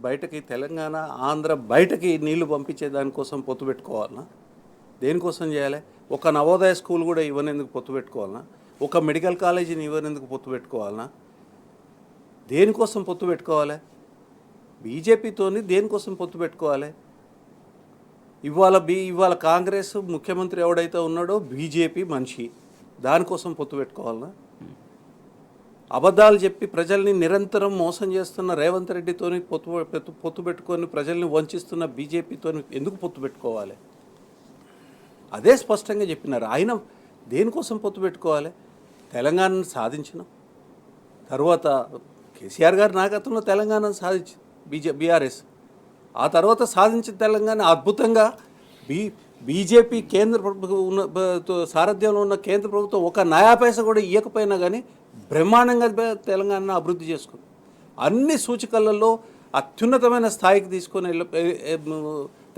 బయటకి తెలంగాణ, ఆంధ్ర బయటకి నీళ్లు పంపించే దానికోసం పొత్తు పెట్టుకోవాలన్నా? దేనికోసం చేయాలి? ఒక నవోదయ స్కూల్ కూడా ఇవ్వనేందుకు పొత్తు పెట్టుకోవాలన్నా? ఒక మెడికల్ కాలేజీని ఇవ్వనేందుకు పొత్తు పెట్టుకోవాలన్నా? దేనికోసం పొత్తు పెట్టుకోవాలి? బీజేపీతోని దేనికోసం పొత్తు పెట్టుకోవాలి? ఇవాళ కాంగ్రెస్ ముఖ్యమంత్రి ఎవడైతే ఉన్నాడో బీజేపీ మనిషి, దానికోసం పొత్తు పెట్టుకోవాలన్నా? అబద్ధాలు చెప్పి ప్రజల్ని నిరంతరం మోసం చేస్తున్న రేవంత్ రెడ్డితోని పొత్తు పెట్టుకొని ప్రజల్ని వంచిస్తున్న బీజేపీతో ఎందుకు పొత్తు పెట్టుకోవాలి? అదే స్పష్టంగా చెప్పినారు. ఆయన దేనికోసం పొత్తు పెట్టుకోవాలి? తెలంగాణను సాధించినాం, తర్వాత కేసీఆర్ గారి నాయకత్వంలో తెలంగాణ సాధించింది బీఆర్ఎస్. ఆ తర్వాత సాధించిన తెలంగాణ అద్భుతంగా బీజేపీ కేంద్ర సారథ్యంలో ఉన్న కేంద్ర ప్రభుత్వం ఒక నయా పైస కూడా ఇవ్వకపోయినా కానీ బ్రహ్మాండంగా తెలంగాణ అభివృద్ధి చేసుకుంది. అన్ని సూచికలలో అత్యున్నతమైన స్థాయికి తీసుకొని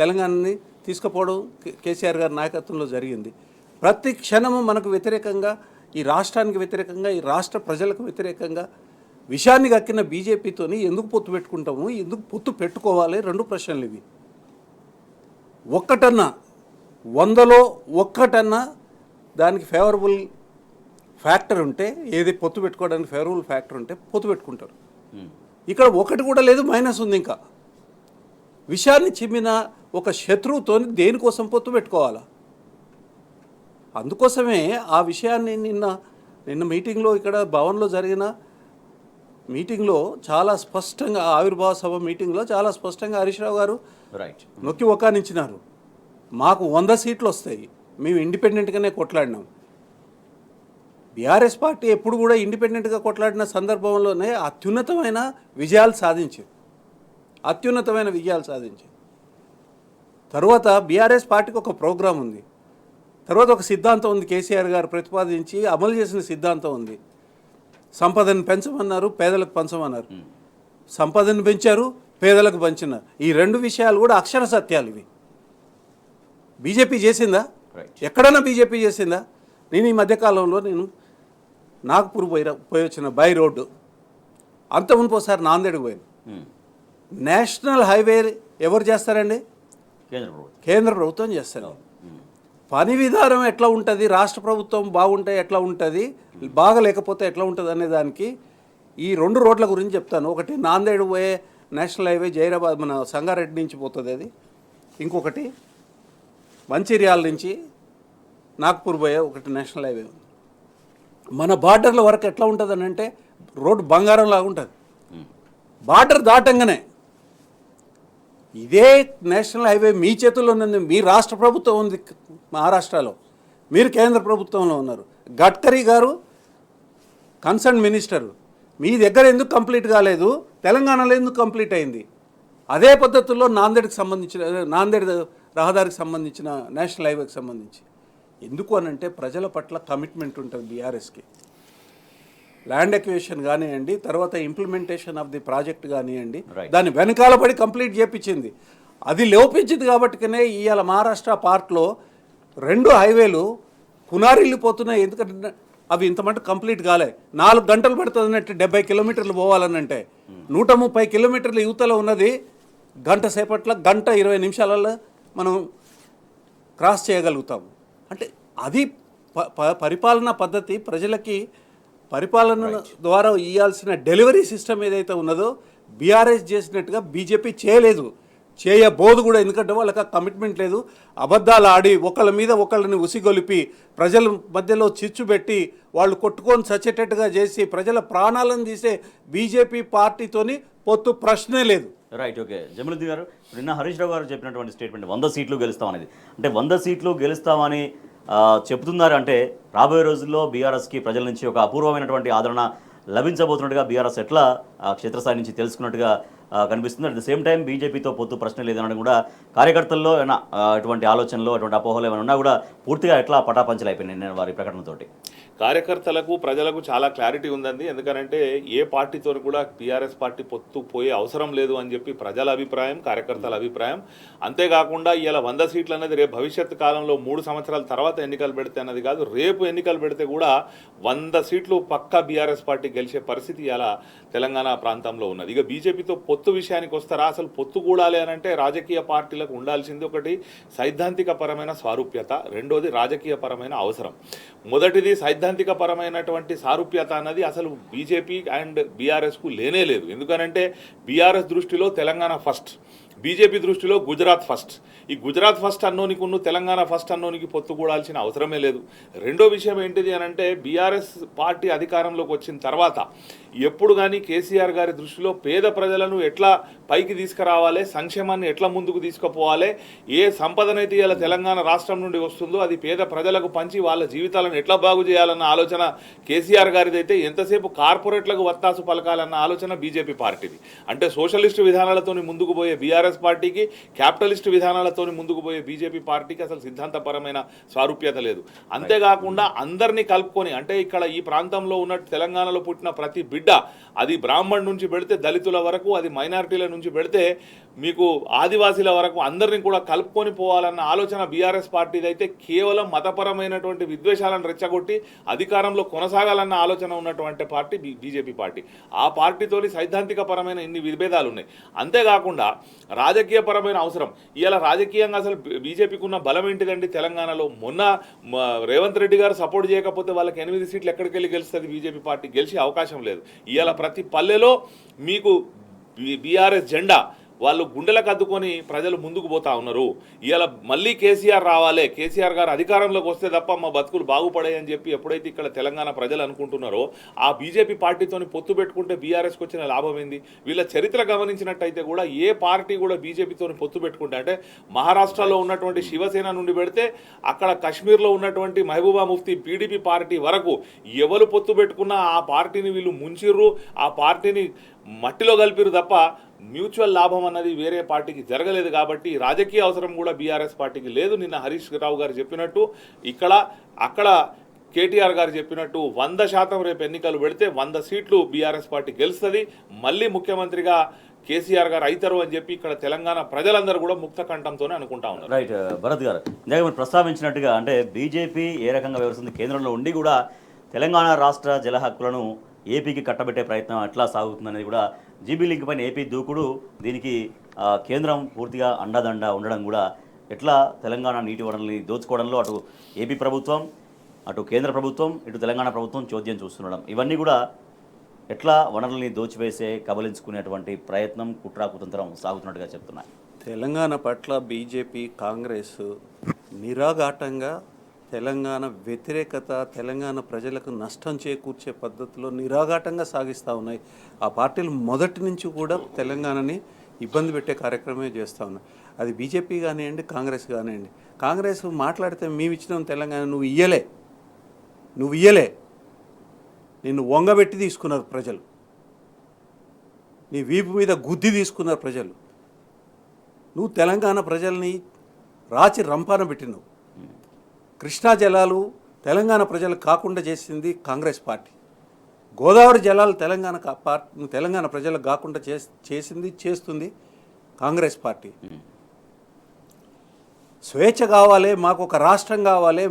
తెలంగాణని తీసుకుపోవడం కేసీఆర్ గారి నాయకత్వంలో జరిగింది. ప్రతి క్షణము మనకు వ్యతిరేకంగా, ఈ రాష్ట్రానికి వ్యతిరేకంగా, ఈ రాష్ట్ర ప్రజలకు వ్యతిరేకంగా విషయాన్ని కక్కిన బీజేపీతోని ఎందుకు పొత్తు పెట్టుకుంటాము, ఎందుకు పొత్తు పెట్టుకోవాలి? 2 ప్రశ్నలు ఇవి. ఒక్కటన్నా 100లో ఒక్కటన్నా దానికి ఫేవరబుల్ ఫ్యాక్టర్ ఉంటే, ఏది పొత్తు పెట్టుకోవడానికి ఫేవరబుల్ ఫ్యాక్టర్ ఉంటే పొత్తు పెట్టుకుంటారు. ఇక్కడ ఒకటి కూడా లేదు, మైనస్ ఉంది. ఇంకా విషయాన్ని చిమ్మిన ఒక శత్రువుతోని దేనికోసం పొత్తు పెట్టుకోవాలా? అందుకోసమే ఆ విషయాన్ని నిన్న మీటింగ్లో, ఇక్కడ భవన్లో జరిగిన మీటింగ్లో చాలా స్పష్టంగా, ఆవిర్భావ సభ మీటింగ్లో చాలా స్పష్టంగా హరీష్ రావు గారు నొక్కి ఒక్కానించినారు. మాకు 100 సీట్లు వస్తాయి, మేము ఇండిపెండెంట్గానే కొట్లాడినాం. బీఆర్ఎస్ పార్టీ ఎప్పుడు కూడా ఇండిపెండెంట్గా కొట్లాడిన సందర్భంలోనే అత్యున్నతమైన విజయాలు సాధించింది. తర్వాత బీఆర్ఎస్ పార్టీకి ఒక ప్రోగ్రాం ఉంది, తర్వాత ఒక సిద్ధాంతం ఉంది, కేసీఆర్ గారు ప్రతిపాదించి అమలు చేసిన సిద్ధాంతం ఉంది. సంపదను పెంచమన్నారు, పేదలకు పంచమన్నారు. సంపదను పెంచారు, పేదలకు పంచినారు. ఈ 2 విషయాలు కూడా అక్షర సత్యాలు. ఇవి బీజేపీ చేసిందా? ఎక్కడన్నా బీజేపీ చేసిందా? నేను ఈ మధ్యకాలంలో నాగ్పూర్ పోయి వచ్చిన బై రోడ్డు, అంత మునుపోసారి నాందేడ్కి పోయాను. నేషనల్ హైవే ఎవరు చేస్తారండి? కేంద్ర ప్రభుత్వం చేస్తారు. పని విధానం ఎట్లా ఉంటుంది, రాష్ట్ర ప్రభుత్వం బాగుంటే ఎట్లా ఉంటుంది, బాగలేకపోతే ఎట్లా ఉంటుంది అనే దానికి ఈ 2 రోడ్ల గురించి చెప్తాను. ఒకటి నాందేడ్ పోయే నేషనల్ హైవే, జైరాబాద్ మన సంగారెడ్డి నుంచి పోతుంది అది. ఇంకొకటి మంచిర్యాల నుంచి నాగ్పూర్ పోయే ఒకటి నేషనల్ హైవే. మన బార్డర్ల వరకు ఎట్లా ఉంటుంది అని అంటే రోడ్డు బంగారం లాగా ఉంటుంది. బార్డర్ దాటంగానే ఇదే నేషనల్ హైవే మీ చేతుల్లో ఉంది. మీ రాష్ట్ర ప్రభుత్వం ఉంది మహారాష్ట్రలో, మీరు కేంద్ర ప్రభుత్వంలో ఉన్నారు. గడ్కరీ గారు కన్సర్న్ మినిస్టర్, మీ దగ్గర ఎందుకు కంప్లీట్ కాలేదు, తెలంగాణలో ఎందుకు కంప్లీట్ అయింది? అదే పద్ధతుల్లో నాందేడ్ రహదారికి సంబంధించిన నేషనల్ హైవేకి సంబంధించి. ఎందుకు అనంటే ప్రజల పట్ల కమిట్మెంట్ ఉంటుంది బీఆర్ఎస్కి. ల్యాండ్ ఎక్విజిషన్ కానివ్వండి, తర్వాత ఇంప్లిమెంటేషన్ ఆఫ్ ది ప్రాజెక్ట్ కానివ్వండి, దాన్ని వెనకాల పడి కంప్లీట్ చేయించింది. అది లోపించింది కాబట్టినే ఇవాళ మహారాష్ట్ర పార్ట్లో 2 హైవేలు పునారిల్లిపోతున్నాయి. ఎందుకంటే అవి ఇంతమంటే కంప్లీట్ కాలే. 4 గంటలు పడుతుంది అన్నట్టు 70 కిలోమీటర్లు పోవాలనంటే 130 కిలోమీటర్ల యువతలో ఉన్నది గంట సేపట్లో, 1:20 నిమిషాలలో మనం క్రాస్ చేయగలుగుతాము. అంటే అది పరిపాలనా పద్ధతి. ప్రజలకి పరిపాలన ద్వారా ఇవ్వాల్సిన డెలివరీ సిస్టమ్ ఏదైతే ఉన్నదో బీఆర్ఎస్ చేసినట్టుగా బీజేపీ చేయలేదు, చేయబోదు కూడా. ఎందుకంటే వాళ్ళకి ఆ కమిట్మెంట్ లేదు. అబద్ధాలు ఆడి ఒకళ్ళ మీద ఒకళ్ళని ఉసిగొలిపి ప్రజల మధ్యలో చిచ్చు పెట్టి వాళ్ళు కొట్టుకొని చచ్చేటట్టుగా చేసి ప్రజల ప్రాణాలను తీసే బీజేపీ పార్టీతోని పొత్తు ప్రశ్నే లేదు. Right, okay. జమీలుద్దీన్ గారు, నిన్న హరీష్ రావు గారు చెప్పినటువంటి స్టేట్మెంట్ 100 సీట్లు గెలుస్తామనేది, అంటే 100 సీట్లు గెలుస్తామని చెప్తున్నారు. అంటే రాబోయే రోజుల్లో బీఆర్ఎస్కి ప్రజల నుంచి ఒక అపూర్వమైనటువంటి ఆదరణ లభించబోతున్నట్టుగా బీఆర్ఎస్ ఎట్లా క్షేత్రస్థాయి నుంచి తెలుసుకున్నట్టుగా కనిపిస్తుంది. అట్ ద సేమ్ టైం బీజేపీతో పొత్తు ప్రశ్న లేదనడం కూడా కార్యకర్తల్లో ఏమైనా అటువంటి ఆలోచనలు, అటువంటి అపోహలు ఏమైనా ఉన్నా కూడా పూర్తిగా ఎట్లా పటాపంచలు అయిపోయినాయి నేను వారి ప్రకటనతోటి. కార్యకర్తలకు, ప్రజలకు చాలా క్లారిటీ ఉందండి. ఎందుకంటే ఏ పార్టీతో కూడా బీఆర్ఎస్ పార్టీ పొత్తు పోయే అవసరం లేదు అని చెప్పి ప్రజల అభిప్రాయం, కార్యకర్తల అభిప్రాయం. అంతేకాకుండా ఇలా 100 సీట్లు అనేది రేపు భవిష్యత్తు కాలంలో 3 సంవత్సరాల తర్వాత ఎన్నికలు పెడితే అన్నది కాదు, రేపు ఎన్నికలు పెడితే కూడా 100 సీట్లు పక్కా బీఆర్ఎస్ పార్టీ గెలిచే పరిస్థితి ఇలా తెలంగాణ ప్రాంతంలో ఉన్నది. ఇక బీజేపీతో పొత్తు విషయానికి వస్తారా? అసలు పొత్తు కూడాలి అని అంటే రాజకీయ పార్టీలకు ఉండాల్సింది ఒకటి సైద్ధాంతిక పరమైన స్వారూప్యత, రెండోది రాజకీయ పరమైన అవసరం. మొదటిది సైద్ధాంతిక పరమైనటువంటి సారూప్యత అన్నది అసలు బీజేపీ అండ్ బీఆర్ఎస్కు లేనే లేదు. ఎందుకనంటే బీఆర్ఎస్ దృష్టిలో తెలంగాణ ఫస్ట్, బీజేపీ దృష్టిలో గుజరాత్ ఫస్ట్. ఈ గుజరాత్ ఫస్ట్ అన్నోనికి తెలంగాణ ఫస్ట్ అన్నోనికి పొత్తు కూడాల్సిన అవసరమే లేదు. రెండో విషయం ఏంటిది అని అంటే బీఆర్ఎస్ పార్టీ అధికారంలోకి వచ్చిన తర్వాత ఎప్పుడు కానీ కేసీఆర్ గారి దృష్టిలో పేద ప్రజలను ఎట్లా పైకి తీసుకురావాలి, సంక్షేమాన్ని ఎట్లా ముందుకు తీసుకుపోవాలి, ఏ సంపదనైతే ఇలా తెలంగాణ రాష్ట్రం నుండి వస్తుందో అది పేద ప్రజలకు పంచి వాళ్ళ జీవితాలను ఎట్లా బాగు చేయాలన్న ఆలోచన కేసీఆర్ గారిది అయితే, ఎంతసేపు కార్పొరేట్లకు వత్తాసు పలకాలన్న ఆలోచన బీజేపీ పార్టీది. అంటే సోషలిస్టు విధానాలతోని ముందుకు పోయే బీఆర్ఎస్ పార్టీకి, క్యాపిటలిస్టు విధానాలతోని ముందుకు పోయే బీజేపీ పార్టీకి అసలు సిద్ధాంతపరమైన సారూప్యత లేదు. అంతేకాకుండా అందరినీ కలుపుకొని, అంటే ఇక్కడ ఈ ప్రాంతంలో ఉన్న తెలంగాణలో పుట్టిన ప్రతి బిడ్డ, అది బ్రాహ్మణ్ నుంచి పెడితే దళితుల వరకు, అది మైనారిటీల నుంచి పెడితే మీకు ఆదివాసీల వరకు అందరినీ కూడా కలుపుకొని పోవాలన్న ఆలోచన బీఆర్ఎస్ పార్టీది అయితే, కేవలం మతపరమైనటువంటి విద్వేషాలను రెచ్చగొట్టి అధికారంలో కొనసాగాలన్న ఆలోచన ఉన్నటువంటి పార్టీ బీజేపీ పార్టీ. ఆ పార్టీతోని సైద్ధాంతిక పరమైన ఇన్ని విభేదాలు ఉన్నాయి. అంతేకాకుండా రాజకీయపరమైన అవసరం, ఇలా రాజకీయంగా అసలు బీజేపీకి ఉన్న బలం ఏంటిదండి తెలంగాణలో? మొన్న రేవంత్ రెడ్డి గారు సపోర్ట్ చేయకపోతే వాళ్ళకి 8 సీట్లు ఎక్కడికి వెళ్ళి గెలుస్తుంది బీజేపీ పార్టీ? గెలిచే అవకాశం లేదు. ఇవాళ ప్రతి పల్లెలో మీకు బీఆర్ఎస్ జెండా వాళ్ళు గుండెలకు అద్దుకొని ప్రజలు ముందుకు పోతా ఉన్నారు. ఇవాళ మళ్ళీ కేసీఆర్ రావాలి, కేసీఆర్ గారు అధికారంలోకి వస్తే తప్ప మా బతుకులు బాగుపడాయని చెప్పి ఎప్పుడైతే ఇక్కడ తెలంగాణ ప్రజలు అనుకుంటున్నారో, ఆ బీజేపీ పార్టీతోని పొత్తు పెట్టుకుంటే బీఆర్ఎస్కి వచ్చిన లాభం ఏంది? వీళ్ళ చరిత్ర గమనించినట్టయితే కూడా ఏ పార్టీ కూడా బీజేపీతోని పొత్తు పెట్టుకుంటే, అంటే మహారాష్ట్రలో ఉన్నటువంటి శివసేన నుండి పెడితే అక్కడ కశ్మీర్లో ఉన్నటువంటి మహబూబా ముఫ్తీ పీడీపీ పార్టీ వరకు ఎవరు పొత్తు పెట్టుకున్నా ఆ పార్టీని వీళ్ళు ముంచిర్రు, ఆ పార్టీని మట్టిలో కలిపిరు తప్ప మ్యూచువల్ లాభం అన్నది వేరే పార్టీకి జరగలేదు. కాబట్టి రాజకీయ అవసరం కూడా బీఆర్ఎస్ పార్టీకి లేదు. నిన్న హరీష్ రావు గారు చెప్పినట్టు, అక్కడ కేటీఆర్ గారు చెప్పినట్టు 100% రేపు ఎన్నికలు పెడితే 100 సీట్లు బీఆర్ఎస్ పార్టీ గెలుస్తుంది, మళ్ళీ ముఖ్యమంత్రిగా కేసీఆర్ గారు అవుతారు అని చెప్పి ఇక్కడ తెలంగాణ ప్రజలందరూ కూడా ముక్త కంఠంతోనే అనుకుంటా ఉన్నారు. రైట్ భరత్ గారు, ఇందాక మీరు ప్రస్తావించినట్టుగా అంటే బీజేపీ ఏ రకంగా వ్యవహరిస్తుంది, కేంద్రంలో ఉండి కూడా తెలంగాణ రాష్ట్ర జల హక్కులను ఏపీకి కట్టబెట్టే ప్రయత్నం ఎట్లా సాగుతుందనేది కూడా జీబీ లింక్ పైన ఏపీ దూకుడు, దీనికి కేంద్రం పూర్తిగా అండదండ ఉండడం కూడా ఎట్లా తెలంగాణ నీటి వనరుల్ని దోచుకోవడంలో అటు ఏపీ ప్రభుత్వం, అటు కేంద్ర ప్రభుత్వం, ఇటు తెలంగాణ ప్రభుత్వం చోద్యం చూస్తుండడం, ఇవన్నీ కూడా ఎట్లా వనరుల్ని దోచివేసే కబలించుకునేటువంటి ప్రయత్నం, కుట్రాకుతంత్రం సాగుతున్నట్టుగా చెప్తున్నాయి. తెలంగాణ పట్ల బీజేపీ, కాంగ్రెస్ నిరాఘాటంగా తెలంగాణ వ్యతిరేకత, తెలంగాణ ప్రజలకు నష్టం చేకూర్చే పద్ధతిలో నిరాఘాటంగా సాగిస్తూ ఉన్నాయి. ఆ పార్టీలు మొదటి నుంచి కూడా తెలంగాణని ఇబ్బంది పెట్టే కార్యక్రమమే చేస్తూ ఉన్నాయి. అది బీజేపీ కానివ్వండి, కాంగ్రెస్ కానివ్వండి. కాంగ్రెస్ మాట్లాడితే మేము ఇచ్చినాం తెలంగాణ, నువ్వు ఇయ్యలే, నిన్ను వంగబెట్టి తీసుకున్నారు ప్రజలు, నీ వీపు మీద గుద్ది తీసుకున్నారు ప్రజలు. నువ్వు తెలంగాణ ప్రజల్ని రాచి రంపాన పెట్టినావు. కృష్ణా జలాలు తెలంగాణ ప్రజలకు కాకుండా చేసింది కాంగ్రెస్ పార్టీ. గోదావరి జలాలు తెలంగాణ ప్రజలకు కాకుండా చేస్తుంది కాంగ్రెస్ పార్టీ. స్వేచ్ఛ కావాలి, మాకు ఒక రాష్ట్రం కావాలి,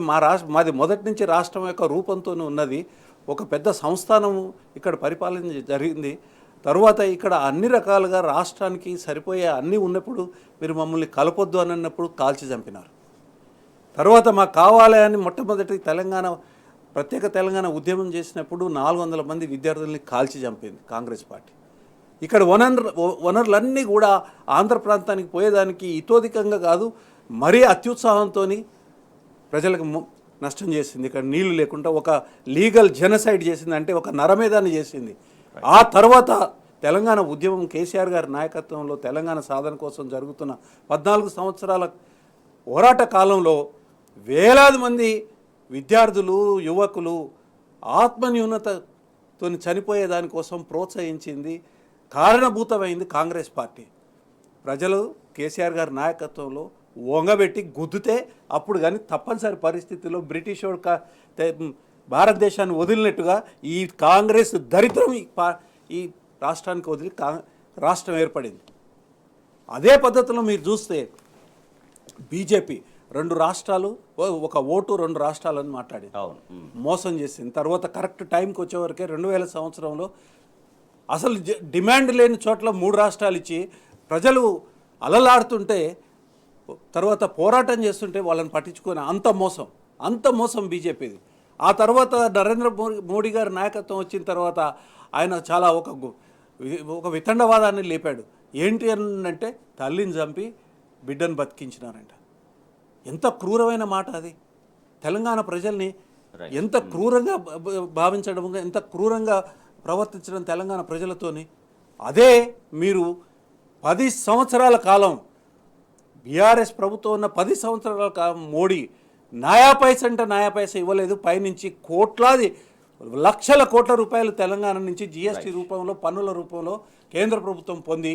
మాది మొదటి నుంచి రాష్ట్రం యొక్క రూపంతోనే ఉన్నది. ఒక పెద్ద సంస్థానము ఇక్కడ పరిపాలన జరిగింది. తరువాత ఇక్కడ అన్ని రకాలుగా రాష్ట్రానికి సరిపోయే అన్నీ ఉన్నప్పుడు మీరు మమ్మల్ని కలపొద్దు అని అన్నప్పుడు కాల్చి చంపినారు. తర్వాత మాకు కావాలి అని మొట్టమొదటి ప్రత్యేక తెలంగాణ ఉద్యమం చేసినప్పుడు 400 మంది విద్యార్థుల్ని కాల్చి చంపింది కాంగ్రెస్ పార్టీ. ఇక్కడ వనరులన్నీ కూడా ఆంధ్ర ప్రాంతానికి పోయేదానికి ఇతోధికంగా కాదు, మరీ అత్యుత్సాహంతో ప్రజలకు నష్టం చేసింది. ఇక్కడ నీళ్లు లేకుండా ఒక లీగల్ జెనసైడ్ చేసింది, అంటే ఒక నరమేధాన్ని చేసింది. ఆ తర్వాత తెలంగాణ ఉద్యమం కేసీఆర్ గారి నాయకత్వంలో తెలంగాణ సాధన కోసం జరుగుతున్న 14 సంవత్సరాల పోరాట కాలంలో వేలాది మంది విద్యార్థులు, యువకులు ఆత్మన్యూనతతో చనిపోయే దానికోసం ప్రోత్సహించింది, కారణభూతమైంది కాంగ్రెస్ పార్టీ. ప్రజలు కేసీఆర్ గారి నాయకత్వంలో వంగబెట్టి గుద్దుతే అప్పుడు కానీ తప్పనిసరి పరిస్థితుల్లో బ్రిటిష్ భారతదేశాన్ని వదిలినట్టుగా ఈ కాంగ్రెస్ దరిద్రం ఈ రాష్ట్రానికి వదిలి రాష్ట్రం ఏర్పడింది. అదే పద్ధతిలో మీరు చూస్తే బీజేపీ 2 రాష్ట్రాలు, ఒక ఓటు 2 రాష్ట్రాలని మాట్లాడి మోసం చేసింది. తర్వాత కరెక్ట్ టైంకి వచ్చేవరకే 2000 సంవత్సరంలో అసలు డిమాండ్ లేని చోట్ల 3 రాష్ట్రాలు ఇచ్చి ప్రజలు అలలాడుతుంటే, తర్వాత పోరాటం చేస్తుంటే వాళ్ళని పట్టించుకొని అంత మోసం బీజేపీది. ఆ తర్వాత నరేంద్ర మోడీ గారి నాయకత్వం వచ్చిన తర్వాత ఆయన చాలా ఒక వితండవాదాన్ని లేపాడు. ఏంటి అంటే తల్లిని చంపి బిడ్డను బతికించినారంట. ఎంత క్రూరమైన మాట అది! తెలంగాణ ప్రజల్ని ఎంత క్రూరంగా భావించడం, ఎంత క్రూరంగా ప్రవర్తించడం తెలంగాణ ప్రజలతోని. అదే మీరు 10 సంవత్సరాల కాలం బీఆర్ఎస్ ప్రభుత్వం ఉన్న 10 సంవత్సరాల కాలం మోడీ నయా పైసా ఇవ్వలేదు. పైనుంచి కోట్లాది లక్షల కోట్ల రూపాయలు తెలంగాణ నుంచి జీఎస్టీ రూపంలో పన్నుల రూపంలో కేంద్ర ప్రభుత్వం పొంది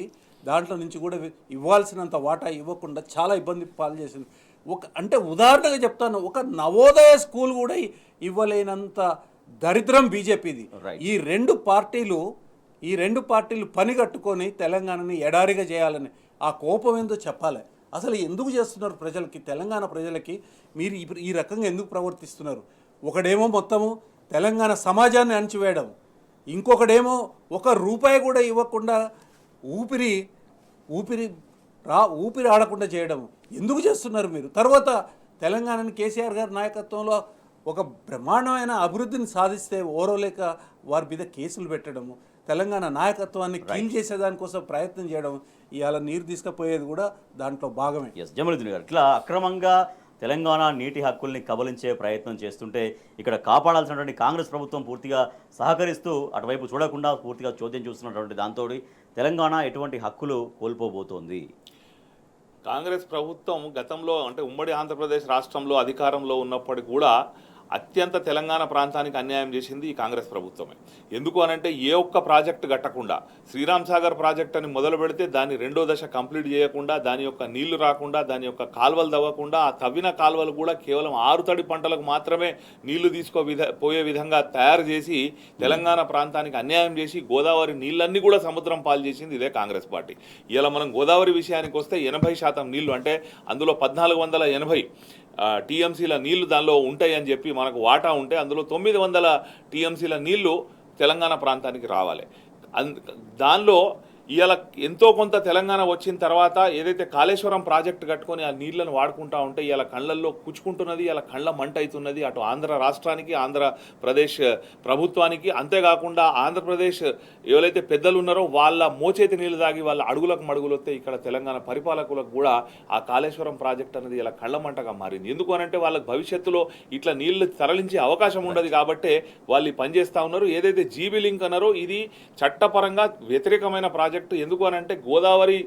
దాంట్లో నుంచి కూడా ఇవ్వాల్సినంత వాటా ఇవ్వకుండా చాలా ఇబ్బంది పాలు చేసింది. అంటే ఉదాహరణగా చెప్తాను, ఒక నవోదయ స్కూల్ కూడా ఇవ్వలేనంత దరిద్రం బీజేపీది. ఈ రెండు పార్టీలు పని కట్టుకొని తెలంగాణని ఎడారిగా చేయాలని ఆ కోపం ఏందో చెప్పాలి. అసలు ఎందుకు చేస్తున్నారు ప్రజలకి, తెలంగాణ ప్రజలకి మీరు ఈ రకంగా ఎందుకు ప్రవర్తిస్తున్నారు? ఒకడేమో మొత్తము తెలంగాణ సమాజాన్ని అణచివేయడం, ఇంకొకడేమో 1 రూపాయి కూడా ఇవ్వకుండా ఊపిరి ఆడకుండా చేయడం. ఎందుకు చేస్తున్నారు మీరు? తర్వాత తెలంగాణని కేసీఆర్ గారి నాయకత్వంలో ఒక బ్రహ్మాండమైన అభివృద్ధిని సాధిస్తే ఓరవలేక వారి మీద కేసులు పెట్టడము, తెలంగాణ నాయకత్వాన్ని కీల్ చేసేదానికోసం ప్రయత్నం చేయడం, ఇవాళ నీరు తీసుకుపోయేది కూడా దాంట్లో భాగమే. జమలుద్దీన్ గారు, ఇట్లా అక్రమంగా తెలంగాణ నీటి హక్కుల్ని కబలించే ప్రయత్నం చేస్తుంటే ఇక్కడ కాపాడాల్సినటువంటి కాంగ్రెస్ ప్రభుత్వం పూర్తిగా సహకరిస్తూ అటువైపు చూడకుండా పూర్తిగా చోద్యం చూస్తున్నటువంటి దాంతో తెలంగాణ ఎటువంటి హక్కులు కోల్పోబోతోంది? కాంగ్రెస్ ప్రభుత్వం గతంలో అంటే ఉమ్మడి ఆంధ్రప్రదేశ్ రాష్ట్రంలో అధికారంలో ఉన్నప్పటికీ కూడా అత్యంత తెలంగాణ ప్రాంతానికి అన్యాయం చేసింది ఈ కాంగ్రెస్ ప్రభుత్వమే. ఎందుకు అనంటే ఏ ఒక్క ప్రాజెక్టు కట్టకుండా శ్రీరామ్ సాగర్ ప్రాజెక్ట్ అని మొదలు పెడితే దాన్ని 2వ దశ కంప్లీట్ చేయకుండా, దాని యొక్క నీళ్లు రాకుండా, దాని యొక్క కాల్వలు తవ్వకుండా, ఆ తవ్విన కాల్వలు కూడా కేవలం 6 తడి పంటలకు మాత్రమే నీళ్లు పోయే విధంగా తయారు చేసి తెలంగాణ ప్రాంతానికి అన్యాయం చేసి గోదావరి నీళ్ళన్నీ కూడా సముద్రం పాలు చేసింది ఇదే కాంగ్రెస్ పార్టీ. ఇలా మనం గోదావరి విషయానికి వస్తే 80% నీళ్లు, అంటే అందులో 1480 టీఎంసీల నీళ్లు దానిలో ఉంటాయి అని చెప్పి మనకు వాటా ఉంటే అందులో 900 టీఎంసీల నీళ్లు తెలంగాణ ప్రాంతానికి రావాలి. దానిలో ఇవాళ ఎంతో కొంత తెలంగాణ వచ్చిన తర్వాత ఏదైతే కాళేశ్వరం ప్రాజెక్టు కట్టుకొని ఆ నీళ్లను వాడుకుంటా ఉంటే ఇవాళ కళ్ళల్లో కుచ్చుకుంటున్నది, ఇలా కళ్ళ మంట అవుతున్నది అటు ఆంధ్ర రాష్ట్రానికి, ఆంధ్రప్రదేశ్ ప్రభుత్వానికి. అంతేకాకుండా ఆంధ్రప్రదేశ్ ఎవరైతే పెద్దలు ఉన్నారో వాళ్ళ మోచేతి నీళ్లు తాగి వాళ్ళ అడుగులకు మడుగులు వస్తే ఇక్కడ తెలంగాణ పరిపాలకులకు కూడా ఆ కాళేశ్వరం ప్రాజెక్ట్ అనేది ఇలా కళ్ళ మంటగా మారింది. ఎందుకు అనంటే వాళ్ళకి భవిష్యత్తులో ఇట్లా నీళ్లు తరలించే అవకాశం ఉండదు కాబట్టి వాళ్ళు పనిచేస్తూ ఉన్నారు. ఏదైతే జీబీ లింక్ అన్నారో ఇది చట్టపరంగా వ్యతిరేకమైన ప్రాజెక్ట్. ఎందుకు అనంటే గోదావరి